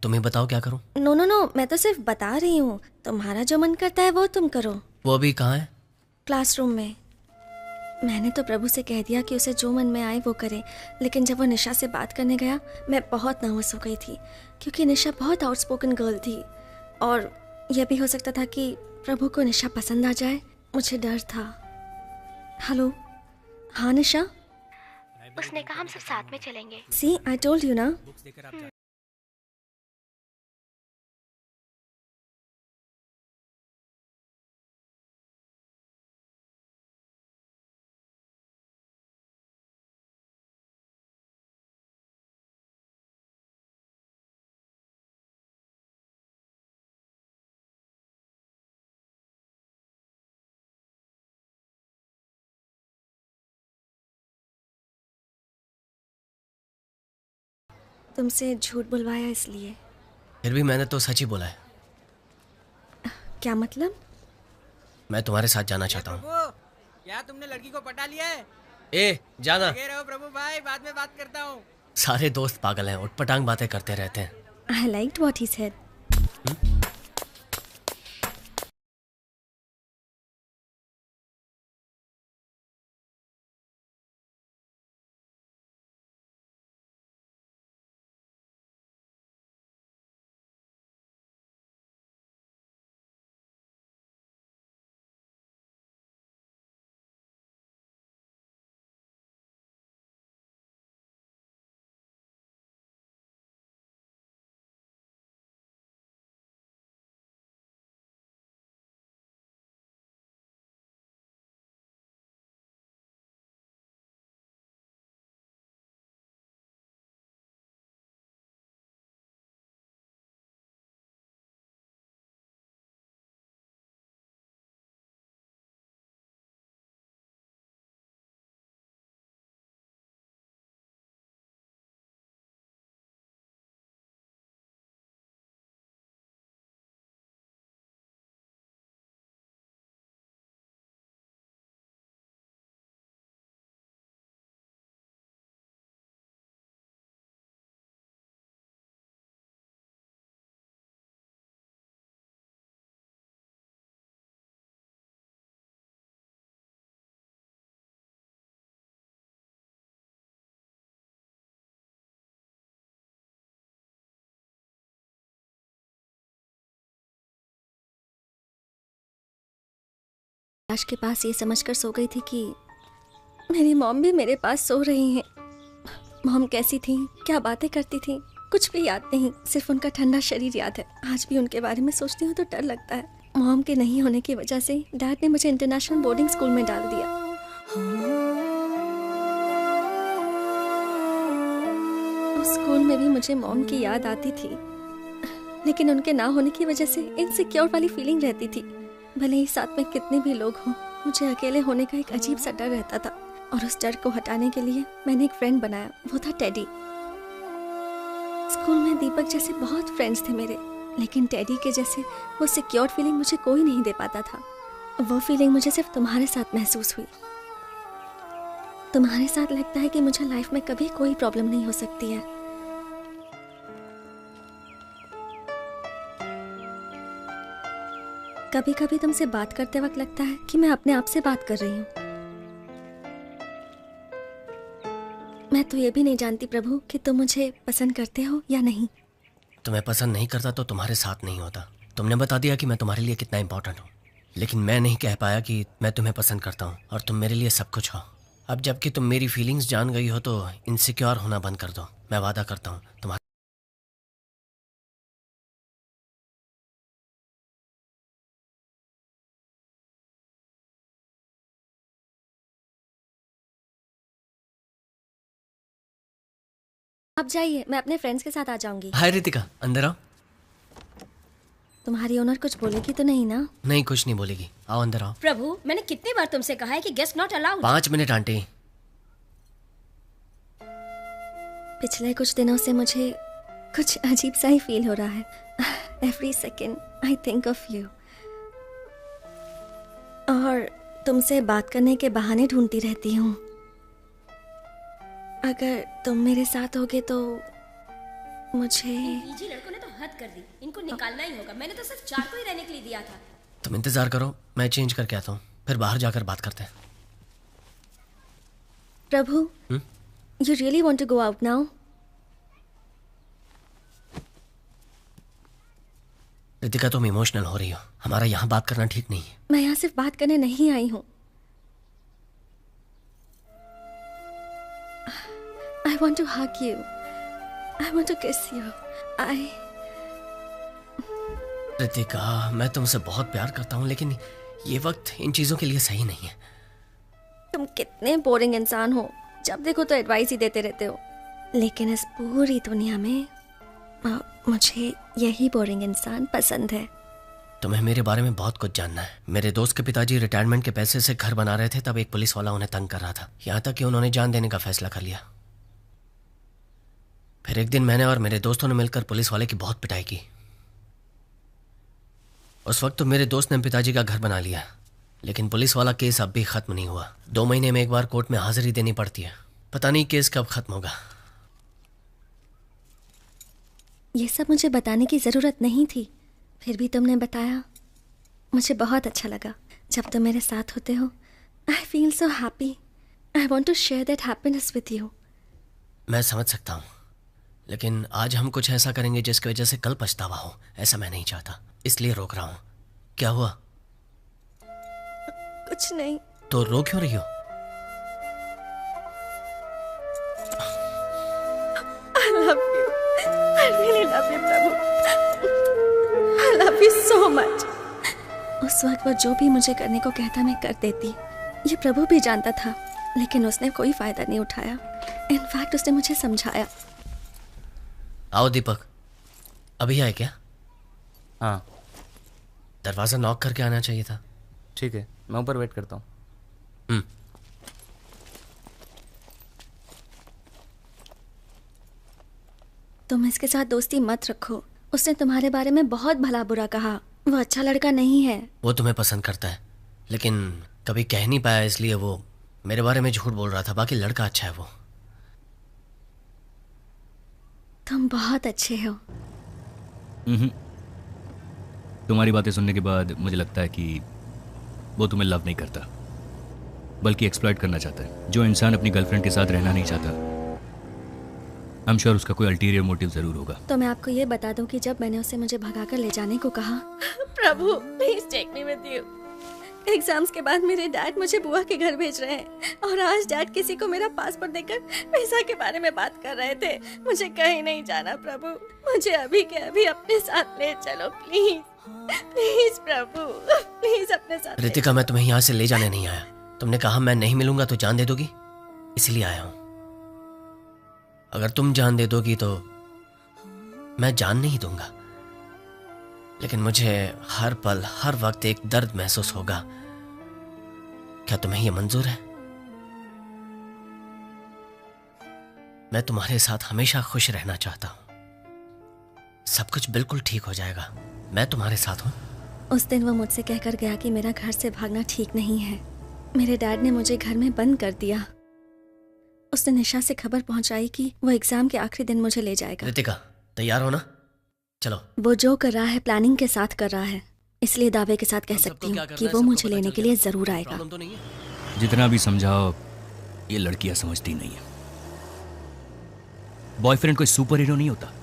तुम्हें बताओ क्या करूं? नो नो नो, मैं तो सिर्फ बता रही हूँ, तुम्हारा जो मन करता है वो तुम करो। वो अभी कहाँ है? क्लासरूम में। मैंने तो प्रभु से कह दिया कि उसे जो मन में आए वो करे, लेकिन जब वो निशा से बात करने गया मैं बहुत नर्वस हो गई थी, क्योंकि निशा बहुत आउटस्पोकन गर्ल थी। और यह भी हो सकता था कि प्रभु को निशा पसंद आ जाए। मुझे डर था। हेलो, हाँ निशा। उसने कहा हम सब साथ में चलेंगे। सी आई टोल्ड यू ना। तुमसे झूठ बुलवाया इसलिए। फिर भी मैंने तो सच ही बोला है। क्या मतलब? मैं तुम्हारे साथ जाना चाहता हूँ। प्रभु, क्या तुमने लड़की को पटा लिया है? ए जाना। लगे रहो प्रभु भाई, बाद में बात करता हूँ। सारे दोस्त पागल हैं, उठपटांग बातें करते रहते हैं। I liked what he said. लाश के पास ये समझकर सो गई थी कि मेरी मॉम भी मेरे पास सो रही हैं। मॉम कैसी थी, क्या बातें करती थी, कुछ भी याद नहीं, सिर्फ उनका ठंडा शरीर याद है। आज भी उनके बारे में सोचती हूँ तो डर लगता है। मॉम के नहीं होने की वजह से डैड ने मुझे इंटरनेशनल बोर्डिंग स्कूल में डाल दिया। उस स्कूल में भी मुझे मॉम की याद आती थी, लेकिन उनके ना होने की वजह से इनसिक्योर वाली फीलिंग रहती थी। भले ही साथ में कितने भी लोग हों, मुझे अकेले होने का एक अजीब सा डर रहता था। और उस डर को हटाने के लिए मैंने एक फ्रेंड बनाया, वो था टेडी। स्कूल में दीपक जैसे बहुत फ्रेंड्स थे मेरे, लेकिन टेडी के जैसे वो सिक्योर फीलिंग मुझे कोई नहीं दे पाता था। वो फीलिंग मुझे सिर्फ तुम्हारे साथ महसूस हुई। तुम्हारे साथ लगता है कि मुझे लाइफ में कभी कोई प्रॉब्लम नहीं हो सकती है। कभी कभी तुमसे बात करते वक्त लगता है कि मैं अपने आप से बात कर रही हूँ। मैं तो ये भी नहीं जानती प्रभु कि तुम मुझे पसंद करते हो या नहीं। तुम्हें पसंद नहीं करता तो तुम्हारे साथ नहीं होता। तुमने बता दिया कि मैं तुम्हारे लिए कितना इंपॉर्टेंट हूँ, लेकिन मैं नहीं कह पाया कि मैं तुम्हें पसंद करता हूँ और तुम मेरे लिए सब कुछ हो। अब जबकि तुम मेरी फीलिंग्स जान गई हो तो इनसिक्योर होना बंद कर दो। मैं वादा करता हूँ तुम्हारे आप जाइए, मैं अपने फ्रेंड्स के साथ आ जाऊंगी। हाय रितिका, अंदर आओ। तुम्हारी ओनर कुछ बोलेगी तो नहीं ना? नहीं, कुछ नहीं बोलेगी। आओ अंदर आओ। प्रभु, मैंने कितनी बार तुमसे कहा है कि guest not allowed. 5 minute aunty. पिछले कुछ दिनों से मुझे कुछ अजीब सा ही फील हो रहा है। Every second I think of you, और तुमसे बात करने के बहाने ढूंढती रहती हूँ। अगर तुम मेरे साथ होगे तो मुझे। पीजी लड़कों ने तो हद कर दी, इनको निकालना ही होगा। मैंने तो सिर्फ 4 को ही रहने के लिए दिया था। तुम इंतजार करो, मैं चेंज करके आता हूँ, फिर बाहर जाकर बात करते हैं। Prabhu, you really want to go out now? Ritika तुम इमोशनल हो रही हो, हमारा यहाँ बात करना ठीक नहीं है। मैं यहाँ सिर्फ बात करने नहीं आई हूँ। I want to hug you. I want to kiss you. Ritika, मैं तुमसे बहुत प्यार करता हूँ, लेकिन ये वक्त इन चीजों के लिए सही नहीं है। तुम कितने बोरिंग इंसान हो, जब देखो तो एडवाइस ही देते रहते हो। लेकिन इस पूरी दुनिया में मुझे यही बोरिंग इंसान पसंद है। तुम्हें मेरे बारे में बहुत कुछ जानना है। मेरे दोस्त के पिताजी रिटायरमेंट के पैसे से घर बना रहे थे, तब एक पुलिस वाला उन्हें तंग कर रहा था, यहाँ तक कि उन्होंने जान देने का फैसला कर लिया। फिर एक दिन मैंने और मेरे दोस्तों ने मिलकर पुलिस वाले की बहुत पिटाई की। उस वक्त तो मेरे दोस्त ने पिताजी का घर बना लिया, लेकिन पुलिस वाला केस अब भी खत्म नहीं हुआ। 2 महीने में एक बार कोर्ट में हाजिरी देनी पड़ती है। पता नहीं केस कब खत्म होगा। ये सब मुझे बताने की जरूरत नहीं थी, फिर भी तुमने बताया। मुझे बहुत अच्छा लगा। जब तुम मेरे साथ होते हो, I feel so happy. I want to share that happiness with you. मैं समझ सकता हूँ, लेकिन आज हम कुछ ऐसा करेंगे जिसकी वजह से कल पछतावा हो। ऐसा मैं नहीं चाहता, इसलिए रोक रहा हूँ। क्या हुआ? कुछ नहीं। तो रो क्यों रही हो? I love you. I really love you, Prabhu. I love you so much. उस वक्त वो जो भी मुझे करने को कहता मैं कर देती। ये प्रभु भी जानता था, लेकिन उसने कोई फायदा नहीं उठाया। इनफैक्ट उसने मुझे समझाया। आओ दीपक, अभी आए क्या? हाँ। दरवाजा नॉक करके आना चाहिए था। ठीक है, मैं ऊपर वेट करता हूँ। तुम इसके साथ दोस्ती मत रखो। उसने तुम्हारे बारे में बहुत भला बुरा कहा। वो अच्छा लड़का नहीं है। वो तुम्हें पसंद करता है, लेकिन कभी कह नहीं पाया, इसलिए वो मेरे बारे में झूठ बोल रहा था। बाकी लड़का अच्छा है वो। तुम बहुत अच्छे हो। तुम्हारी बातें सुनने के बाद मुझे लगता है कि वो तुम्हें लव नहीं करता, बल्कि एक्सप्लॉइट करना चाहता है। जो इंसान अपनी गर्लफ्रेंड के साथ रहना नहीं चाहता, आई एम श्योर उसका कोई अल्टीरियर मोटिव जरूर होगा। तो मैं आपको ये बता दूं कि जब मैंने उसे मुझे भगाकर ले जाने को कहा, Prabhu please take me with you. Exams के बाद मेरे डैड मुझे बुआ के घर भेज रहे हैं, और आज डैड किसी को मेरा पासपोर्ट देकर वीजा के बारे में बात कर रहे थे। मुझे कहीं नहीं जाना प्रभु, मुझे अभी के अभी अपने साथ ले चलो प्लीज। प्लीज प्रभु, प्लीज अपने साथ। रितिका, मैं तुम्हें यहाँ से ले जाने नहीं आया। तुमने कहा मैं नहीं मिलूंगा तो जान दे दोगी, इसलिए आया हूँ। अगर तुम जान दे दोगी तो मैं जान नहीं दूंगा, लेकिन मुझे हर पल हर वक्त एक दर्द महसूस होगा। क्या तुम्हें यह मंजूर है? मैं तुम्हारे साथ हमेशा खुश रहना चाहता हूँ। सब कुछ बिल्कुल ठीक हो जाएगा, मैं तुम्हारे साथ हूँ। उस दिन वो मुझसे कहकर गया कि मेरा घर से भागना ठीक नहीं है। मेरे डैड ने मुझे घर में बंद कर दिया। उसने निशा से खबर पहुंचाई कि वो एग्जाम के आखिरी दिन मुझे ले जाएगा। रितिका, तैयार हो ना? चलो। वो जो कर रहा है प्लानिंग के साथ कर रहा है, इसलिए दावे के साथ कह सकती हूँ कि वो मुझे लेने के लिए जरूर आएगा। जितना भी समझाओ, ये लड़कियां समझती नहीं है। बॉयफ्रेंड कोई सुपर हीरो नहीं होता।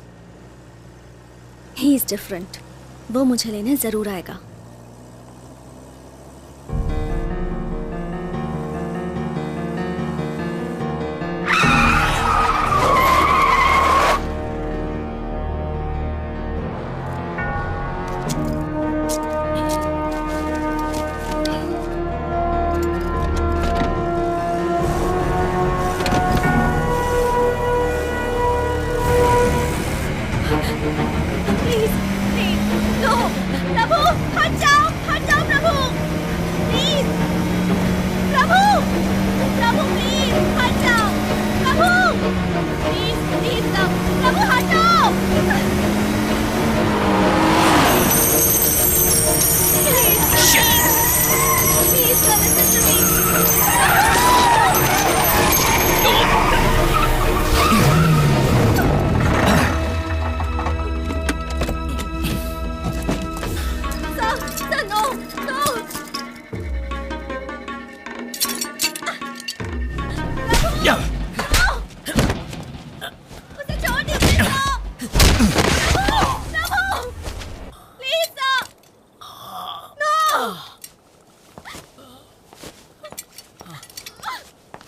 He is different. वो मुझे लेने जरूर आएगा।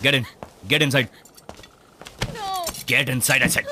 Get inside. No. Get inside, I said.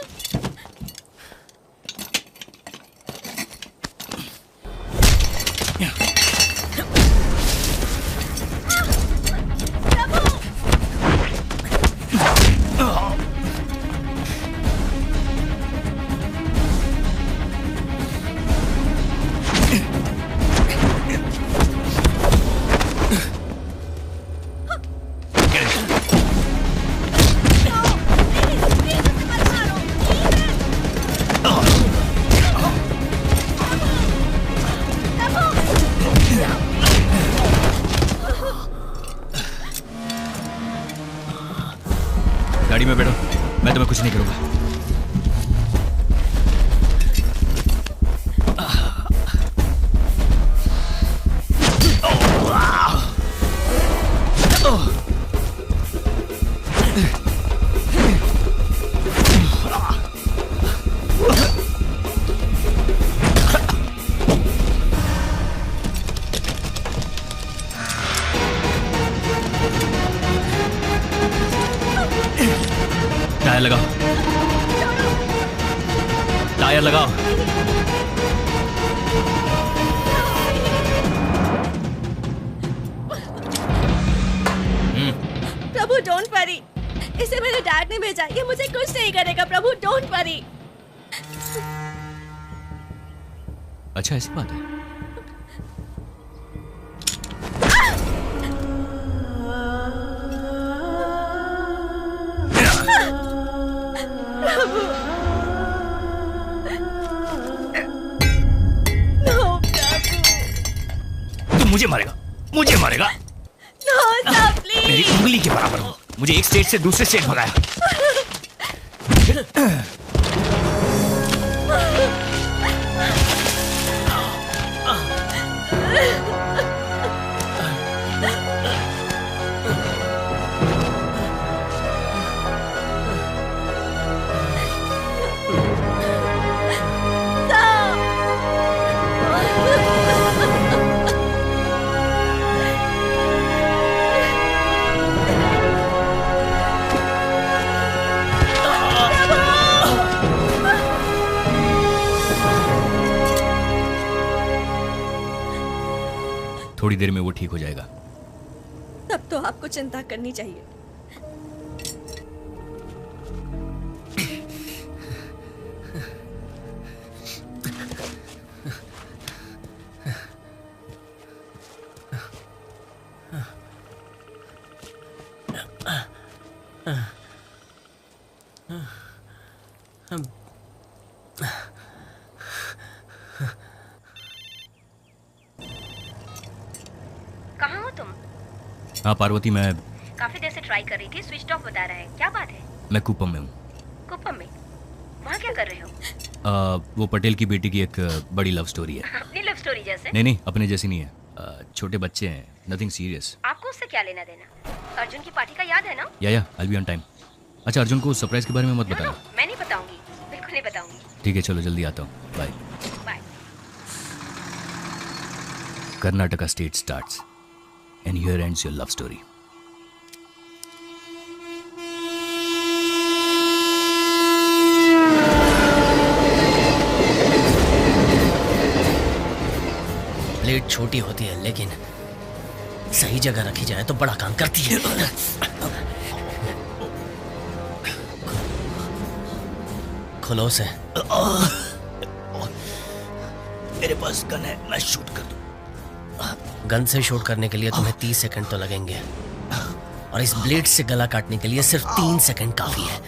गाड़ी में बैठो, मैं तुम्हें कुछ नहीं करूंगा। टायर लगाओ, टायर लगाओ। प्रभु डोंट वरी, इसे मेरे डैड ने भेजा, ये मुझे कुछ नहीं करेगा। प्रभु डोंट वरी। अच्छा ऐसी बात है। मुझे मारेगा, मुझे मारेगा। No, sir, please. मेरी उंगली के बराबर हो। मुझे एक स्टेट से दूसरे स्टेट भगाया। थोड़ी देर में वो ठीक हो जाएगा। तब तो आपको चिंता करनी चाहिए। कहाँ हो तुम? हाँ पार्वती, मैं काफी देर से ट्राई कर रही थी, स्विच ऑफ बता रहा है। क्या बात है? मैं कुप्पम में हूँ। कुप्पम में? वहाँ क्या कर रहे हो? वो पटेल की बेटी की एक बड़ी लव स्टोरी है। अपनी लव स्टोरी जैसे? नहीं, अपने जैसी नहीं है। छोटे बच्चे हैं, नथिंग सीरियस। आपको उससे क्या लेना देना? अर्जुन की पार्टी का याद है ना? या आई बी ऑन टाइम। अच्छा, अर्जुन को सरप्राइज के बारे में मत बताना। मैं नहीं बताऊंगी, बिल्कुल नहीं बताऊंगी। ठीक है, चलो जल्दी आता हूँ। Bye. Bye. Karnataka state starts and here ends your love story. Plate छोटी होती है लेकिन सही जगह रखी जाए तो बड़ा काम करती है। खुलो से। मेरे पास गन है, मैं शूट कर दूं। गन से शूट करने के लिए तुम्हें 30 सेकंड तो लगेंगे और इस ब्लेड से गला काटने के लिए सिर्फ 3 सेकंड काफी है।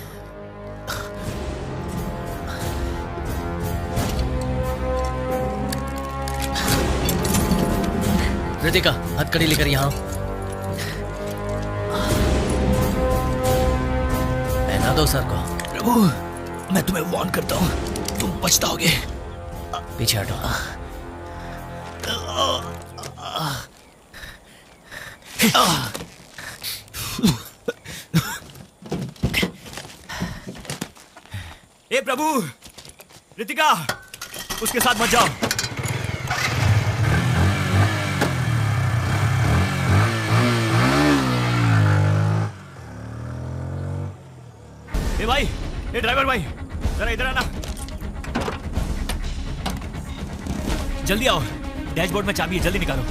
रितिका, हथकड़ी लेकर यहाँ पहना दो सर को। प्रभु, मैं तुम्हें वार्न करता हूँ, तुम पछताओगे। पीछे हटो। ए प्रभु, रितिका, उसके साथ मत जाओ। ए भाई, ए ड्राइवर भाई, जरा इधर आना। जल्दी आओ, डैशबोर्ड में चाबी है, जल्दी निकालो।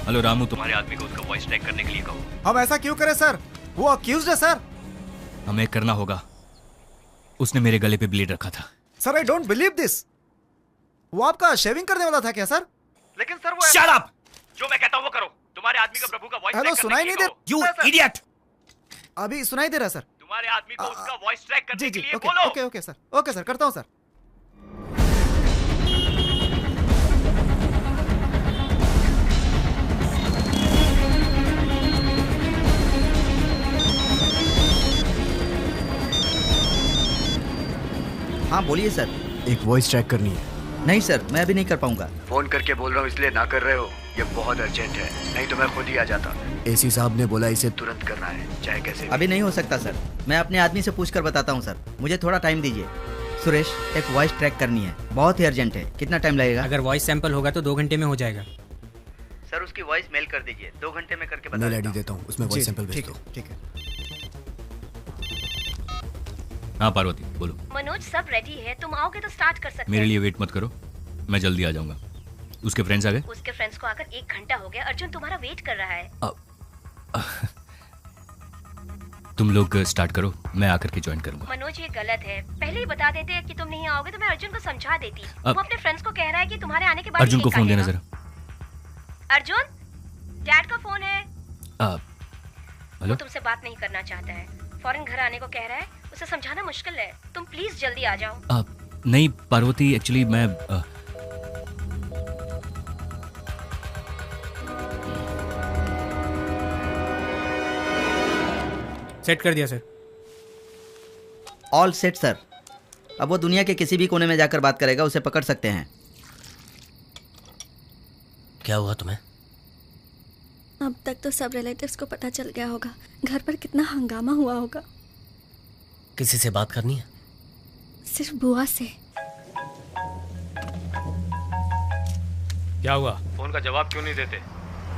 हेलो रामू, तुम्हारे आदमी को उसका वॉइस ट्रैक करने के लिए कहो। हम ऐसा क्यों करें सर? वो अक्यूज्ड है सर। हमें करना होगा। उसने मेरे गले पे ब्लेड रखा था। Sir I don't believe this. वो आपका शेविंग करने वाला था क्या सर? लेकिन सर वो शट अप! जो मैं कहता हूँ वो करो। तुम्हारे आदमी का प्रभु का वॉइस हेलो, सुनाई नहीं दे? You idiot! अभी सुनाई दे रहा सर। तुम्हारे आदमी को उसका वॉइस ट्रैक करने के लिए ओके, बोलो। Okay okay sir, okay sir, करता हूँ सर। हाँ बोलिए सर। एक वॉइस ट्रैक करनी है। नहीं सर, मैं अभी नहीं कर पाऊंगा। फोन करके बोल रहा हूँ इसलिए ना कर रहे हो? ये बहुत अर्जेंट है, नहीं तो मैं खुद ही आ जाता। एसी साहब ने बोला इसे तुरंत करना है, चाहे कैसे भी। अभी नहीं हो सकता सर, मैं अपने आदमी से पूछ कर बताता हूँ सर, मुझे थोड़ा टाइम दीजिए। सुरेश, एक वॉइस ट्रैक करनी है, बहुत ही अर्जेंट है। कितना टाइम लगेगा? अगर वॉइस सैंपल होगा तो 2 घंटे में हो जाएगा। सर उसकी वॉइस मेल कर दीजिए, 2 घंटे में करके बता मेल आईडी देता हूँ, उसमें वॉइस सैंपल भेज दो। ठीक है। हाँ पार्वती, बोलो। मनोज, सब रेडी है, तुम आओगे तो स्टार्ट कर सकते मेरे लिए वेट मत करो, मैं जल्दी आ जाऊंगा। उसके फ्रेंड्स आ गए? उसके फ्रेंड्स को आकर 1 घंटा हो गया। अर्जुन तुम्हारा वेट कर रहा है। तुम लोग स्टार्ट करो, मैं आकर के ज्वाइन करूंगा। मनोज, ये गलत है। पहले ही बता देते कि तुम नहीं आओगे तो मैं अर्जुन को समझा देती। वो अपने फ्रेंड्स को कह रहा है कि तुम्हारे आने के बाद अर्जुन को फोन देना जरा। अर्जुन, डैड का फोन है। हेलो? वो तुमसे बात नहीं करना चाहता है, फौरन घर आने को कह रहा है। उसे समझाना मुश्किल है, तुम प्लीज जल्दी आ जाओ। नहीं पार्वती, एक्चुअली मैं सेट कर दिया सर। All set sir. अब वो दुनिया के किसी भी कोने में जाकर बात करेगा, उसे पकड़ सकते हैं। क्या हुआ तुम्हें? अब तक तो सब रिलेटिव्स को पता चल गया होगा। घर पर कितना हंगामा हुआ होगा। किसी से बात करनी है? सिर्फ बुआ से। क्या हुआ? फोन का जवाब क्यों नहीं देते?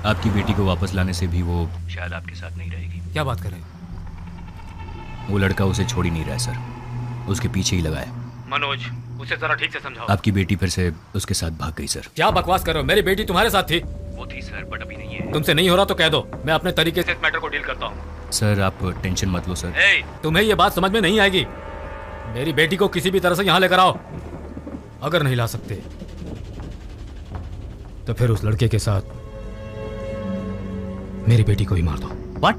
आपकी बेटी को वापस लाने से भी वो शायद आपके साथ नहीं रहेगी। क्या बात कर रहे हैं? वो लड़का उसे छोड़ ही नहीं रहा है सर, उसके पीछे ही लगा है। मनोज, उसे जरा ठीक से समझाओ। आपकी बेटी फिर से उसके साथ भाग गई सर। क्या बकवास कर रहे हो? मेरी बेटी तुम्हारे साथ थी। वो थी सर, बट अभी नहीं है। तुमसे नहीं हो रहा तो कह दो, मैं अपने तरीके से इस मैटर को डील करता हूँ। सर आप टेंशन मत लो सर। तुम्हें ये बात समझ में नहीं आएगी। मेरी बेटी को किसी भी तरह से यहाँ लेकर आओ। अगर नहीं ला सकते तो फिर उस लड़के के साथ मेरी बेटी को ही मार दो। व्हाट?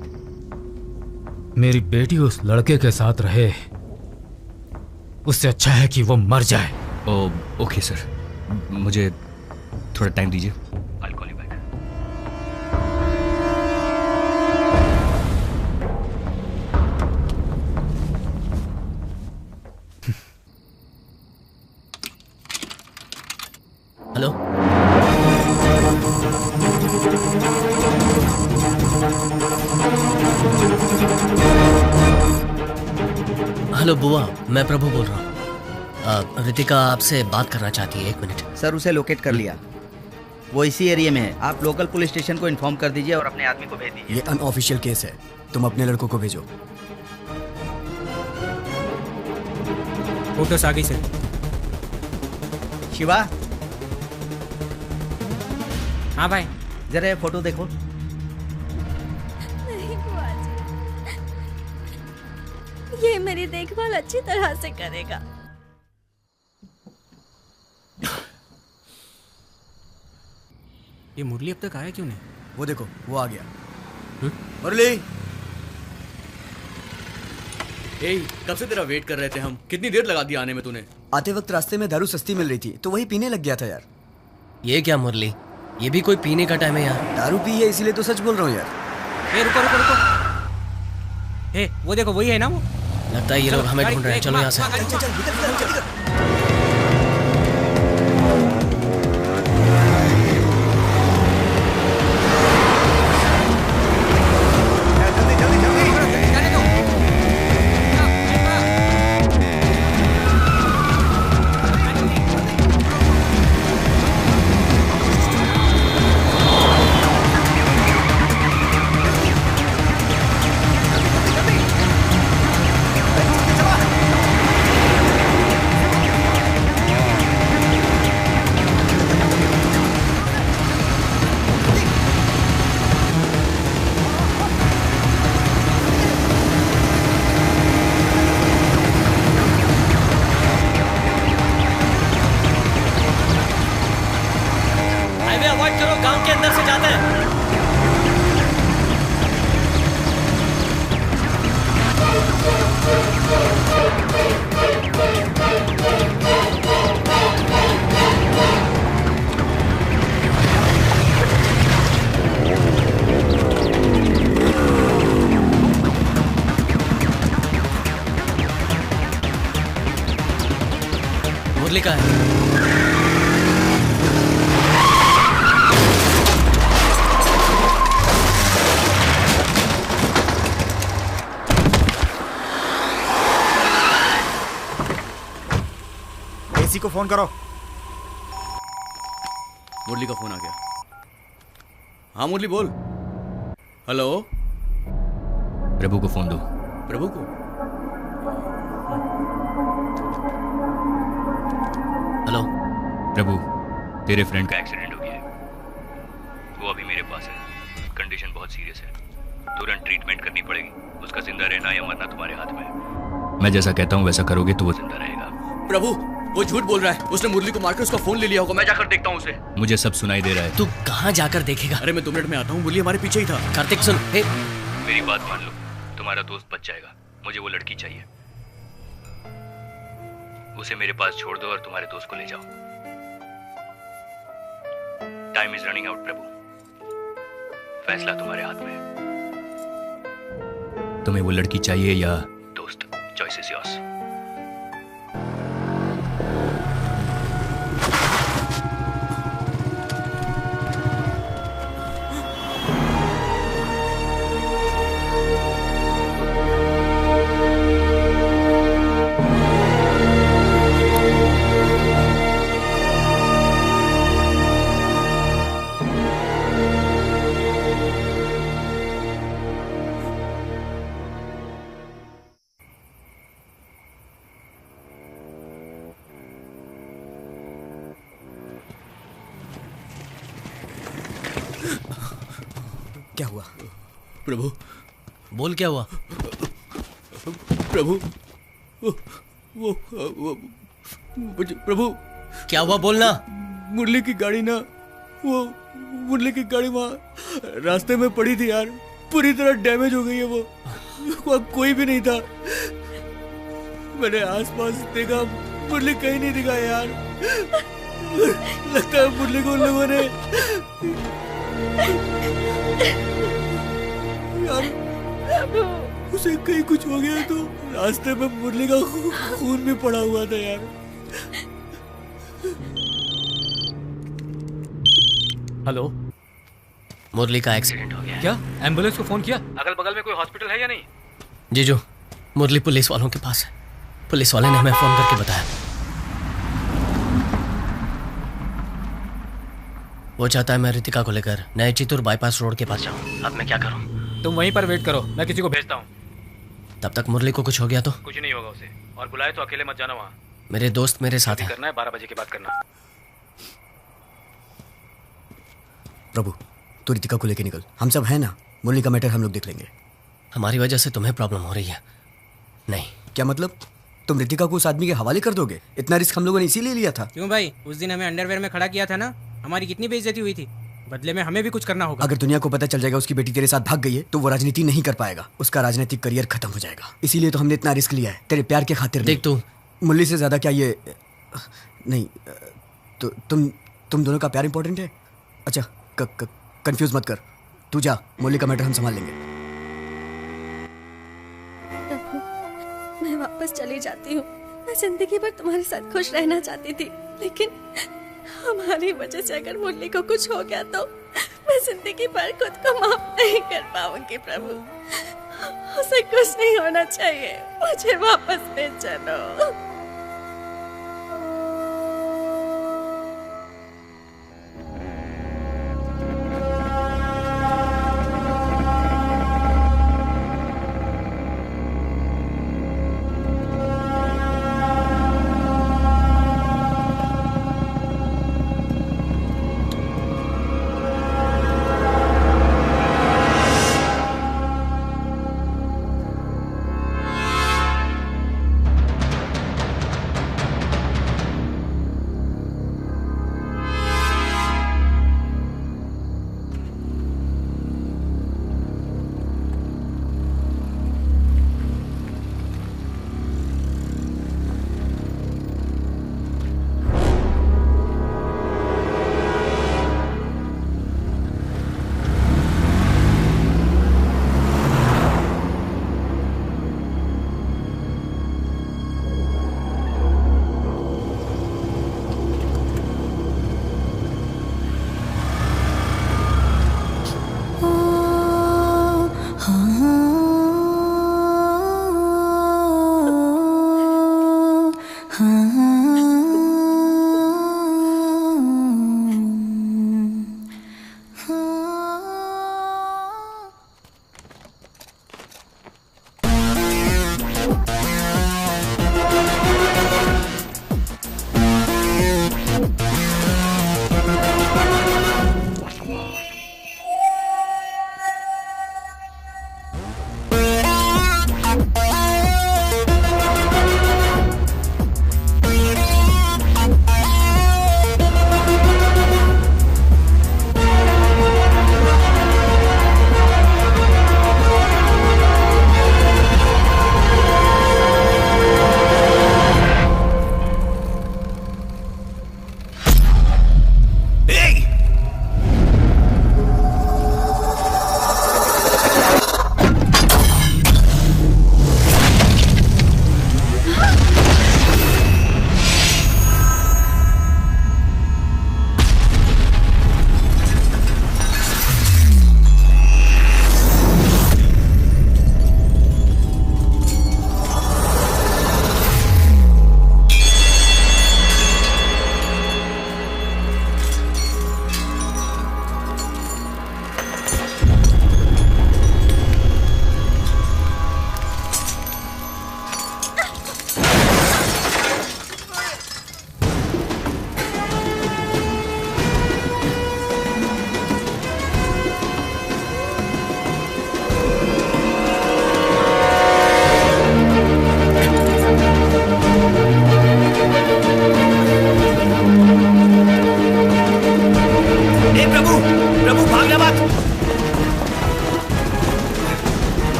मेरी बेटी उस लड़के के साथ रहे, उससे अच्छा है कि वो मर जाए। ओके सर, मुझे थोड़ा टाइम दीजिए। I'll call you back. Hello? Hello बुआ, मैं प्रभु बोल रहा हूँ। रितिका आपसे बात करना चाहती है, 1 मिनट। सर उसे लोकेट कर लिया, वो इसी एरिया में है। आप लोकल पुलिस स्टेशन को इन्फॉर्म कर दीजिए और अपने आदमी को भेज दीजिए। ये अनऑफिशियल केस है, तुम अपने लड़कों को भेजो। फोटोस आ गई सर। शिवा। हाँ भाई, जरा ये फोटो देखो। नहीं बुआ जी, ये मेरी देखभाल अच्छी तरह से करेगा। ये मुरली अब तक आया क्यों नहीं? वो देखो, वो आ गया। मुरली, कब से तेरा वेट कर रहे थे हम। कितनी देर लगा दी आने में तूने? आते वक्त रास्ते में दारू सस्ती मिल रही थी तो वही पीने लग गया था यार। ये क्या मुरली, ये भी कोई पीने का टाइम है यार? दारू पी है इसीलिए तो सच बोल रहा हूँ यार। रुको रुको रुको, वो देखो वही है ना वो। लगता है ये लोग हमें ढूंढ रहे हैं। चलो यहाँ से। अंदर से जाते हैं। मुरली का है। एसी को फोन करो। मुरली का फोन आ गया। हाँ मुरली बोल। हेलो। प्रभु को फोन दो। प्रभु को? हेलो। प्रभु, तेरे फ्रेंड का एक्सीडेंट हो गया है। वो अभी मेरे पास है। कंडीशन बहुत सीरियस है। तुरंत ट्रीटमेंट करनी पड़ेगी। उसका जिंदा रहना या मरना तुम्हारे हाथ में है। मैं जैसा कहता हूँ वैसा करोगे तो वो जिंदा रहेगा। प्रभु, वो झूठ बोल रहा है। उसने मुरली को मारकर उसका फोन ले लिया होगा। मैं जाकर देखता हूँ उसे। मुझे सब सुनाई दे रहा है। तू कहाँ जाकर देखेगा? अरे मैं 2 मिनट में आता हूँ। मुरली हमारे पीछे ही था। कार्तिक सुन। मेरी बात मान लो। तुम्हारा दोस्त बच जाएगा। मुझे वो लड़की चाहिए। उसे मेरे पास छोड़ दो और तुम्हारे दोस्त को ले जाओ। टाइम इज रनिंग आउट प्रभु। फैसला तुम्हारे हाथ में है। तुम्हें वो लड़की चाहिए या दोस्त? Choice is yours. क्या हुआ? प्रभु। बोल क्या हुआ? प्रभु, वो प्रभु। क्या हुआ बोलना। मुरली की गाड़ी ना, वो मुरली की गाड़ी वहाँ रास्ते में पड़ी थी यार। पूरी तरह डैमेज हो गई है वो। वहाँ कोई भी नहीं था। मैंने आसपास देखा, मुरली कहीं नहीं दिखा यार। लगता है मुरली को उन लोगों ने यार, उसे कहीं कुछ हो गया तो रास्ते में मुरली का खून भी पड़ा हुआ था यार। हेलो। मुरली का एक्सीडेंट हो गया। क्या? एम्बुलेंस को फोन किया? अगल बगल में कोई हॉस्पिटल है या नहीं? जीजू, मुरली पुलिस वालों के पास है। पुलिस वाले ने हमें फोन करके बताया। वो चाहता है मैं रितिका को लेकर नए चित्तूर बाईपास रोड के पास जाऊं। अब मैं क्या करूं? तुम वहीं पर वेट करो, मैं किसी को भेजता हूँ। तब तक मुरली को कुछ हो गया तो? कुछ नहीं होगा उसे। और बुलाए तो अकेले मत जाना वहाँ। मेरे दोस्त मेरे साथ हैं। करना है 12 बजे के बाद करना। प्रभु, तू रितिका को लेके निकल। हम सब हैं ना। मुरली का मैटर हम लोग देख लेंगे। हमारी वजह से तुम्हें प्रॉब्लम हो रही है? नहीं। क्या मतलब? तुम रितिका को उस आदमी के हवाले कर दोगे? इतना रिस्क हम लोगों ने इसीलिए लिया था। क्यों भाई? उस दिन हमें अंडरवेयर में खड़ा किया था ना। हमारी कितनी बेइज्जती हुई थी। बदले में हमें भी कुछ करना होगा। अगर दुनिया को पता चल जाएगा उसकी बेटी तेरे साथ भाग गई है तो वो राजनीति नहीं कर पाएगा। उसका राजनीतिक करियर खत्म हो जाएगा। इसीलिए तो हमने इतना रिस्क लिया है, तेरे प्यार के खातिर। देख तू, मुरली से ज्यादा क्या ये नहीं तो तुम दोनों का प्यार इंपॉर्टेंट है। अच्छा, कंफ्यूज मत कर। तू जा, मुरली का मैटर हम संभाल लेंगे। मैं वापस चली जाती हूँ। मैं जिंदगी भर तुम्हारे साथ खुश रहना चाहती थी, लेकिन हमारी वजह से अगर मुरली को कुछ हो गया तो मैं जिंदगी भर खुद को माफ नहीं कर पाऊंगी। प्रभु, उसे कुछ नहीं होना चाहिए। मुझे वापस ले चलो।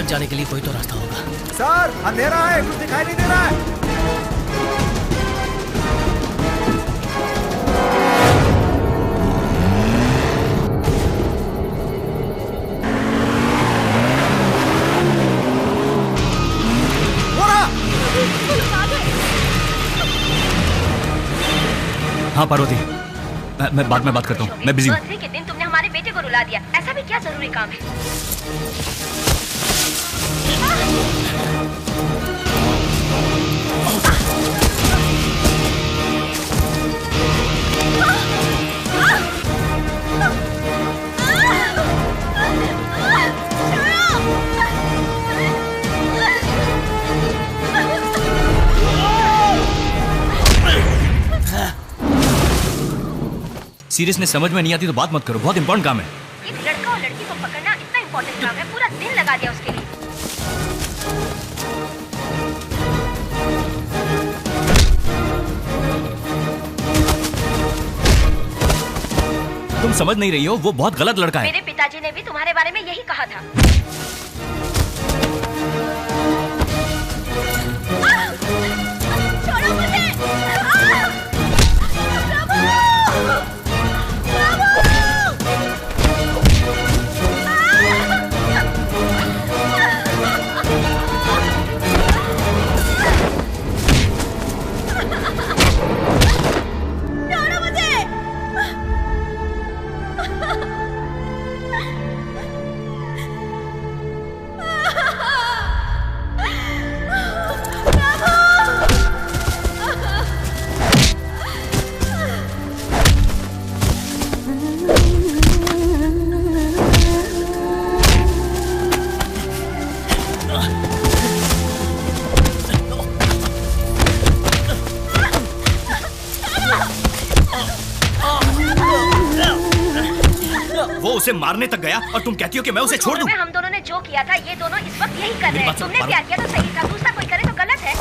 जाने के लिए कोई तो रास्ता होगा। सर अंधेरा है, कुछ दिखाई नहीं दे रहा है। हाँ पार्वती, मैं बाद में बात करता हूँ, मैं बिजी हूँ। बर्थडे के दिन तुमने हमारे बेटे को रुला दिया, ऐसा भी क्या जरूरी काम है? सीरियसनेस समझ में नहीं आती तो बात मत करो, बहुत इंपॉर्टेंट काम है। एक लड़का और लड़की को पकड़ना इतना इंपॉर्टेंट काम है, पूरा दिन लगा दिया उसके लिए। तुम समझ नहीं रही हो, वो बहुत गलत लड़का है। मेरे पिताजी ने भी तुम्हारे बारे में यही कहा था। छोड़ो मुझे! उसे मारने तक गया और तुम कहती हो कि मैं उसे छोड़ दूं? हम दोनों ने जो किया था ये दोनों इस वक्त यही कर रहे हैं। तुमने प्यार किया तो सही था, दूसरा कोई करे तो गलत है।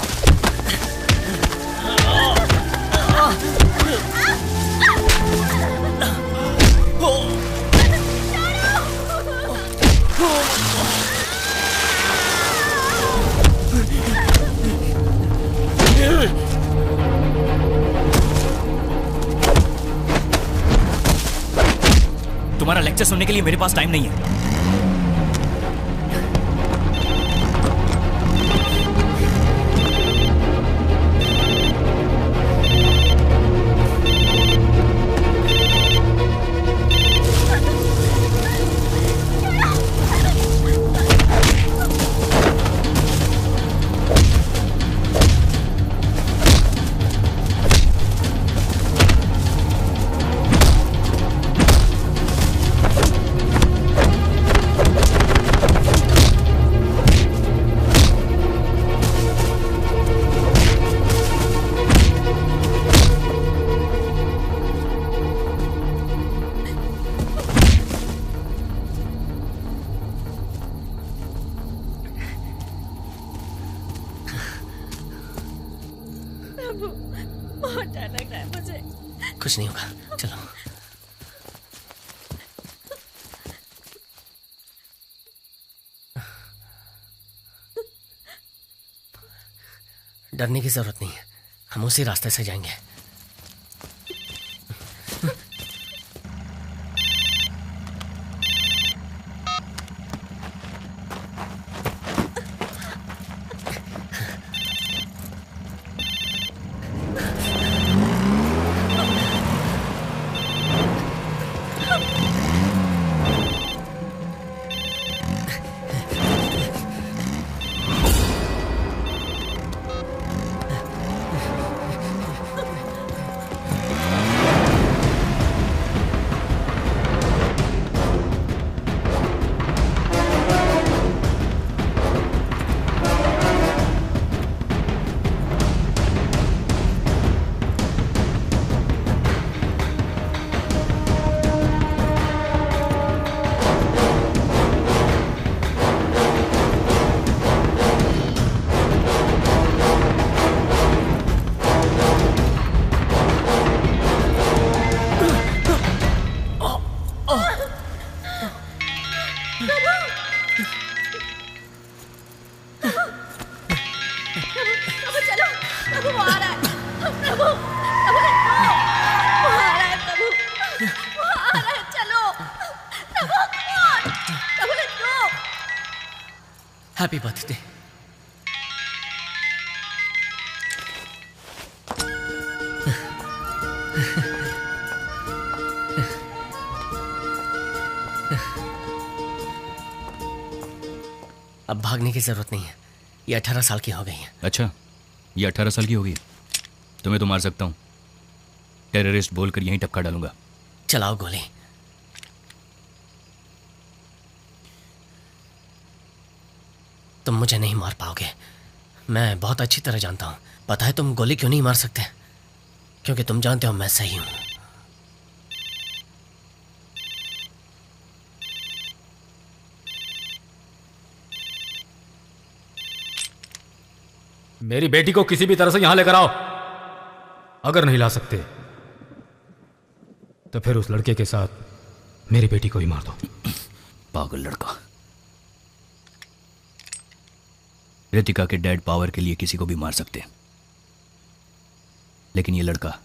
तुम्हारा लेक्चर सुनने के लिए मेरे पास टाइम नहीं है। बहुत डर लग रहा है मुझे। कुछ नहीं होगा, चलो। डरने की जरूरत नहीं है, हम उसी रास्ते से जाएंगे। Happy birthday. अब भागने की जरूरत नहीं है, ये 18 साल की हो गई है। अच्छा, ये 18 साल की होगी। तुम्हें तो मार सकता हूँ, टेररिस्ट बोलकर यहीं टपका डालूंगा। चलाओ गोली। तुम मुझे नहीं मार पाओगे, मैं बहुत अच्छी तरह जानता हूं। पता है तुम गोली क्यों नहीं मार सकते? क्योंकि तुम जानते हो मैं सही हूं। मेरी बेटी को किसी भी तरह से यहां लेकर आओ। अगर नहीं ला सकते तो फिर उस लड़के के साथ मेरी बेटी को ही मार दो। पागल लड़का। रितिका के डैड पावर के लिए किसी को भी मार सकते हैं, लेकिन ये लड़का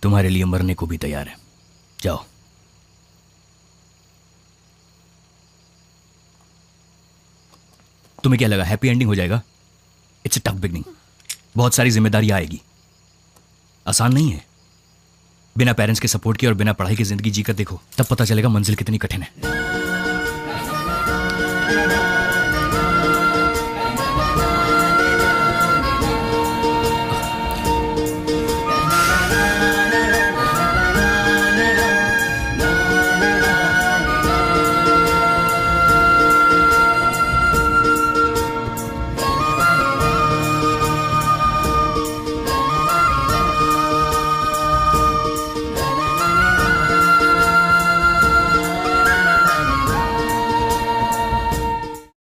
तुम्हारे लिए मरने को भी तैयार है। जाओ। तुम्हें क्या लगा हैप्पी एंडिंग हो जाएगा? It's a tough beginning. बहुत सारी जिम्मेदारी आएगी, आसान नहीं है। बिना पेरेंट्स के सपोर्ट के और बिना पढ़ाई की जिंदगी जीकर देखो, तब पता चलेगा मंजिल कितनी कठिन है।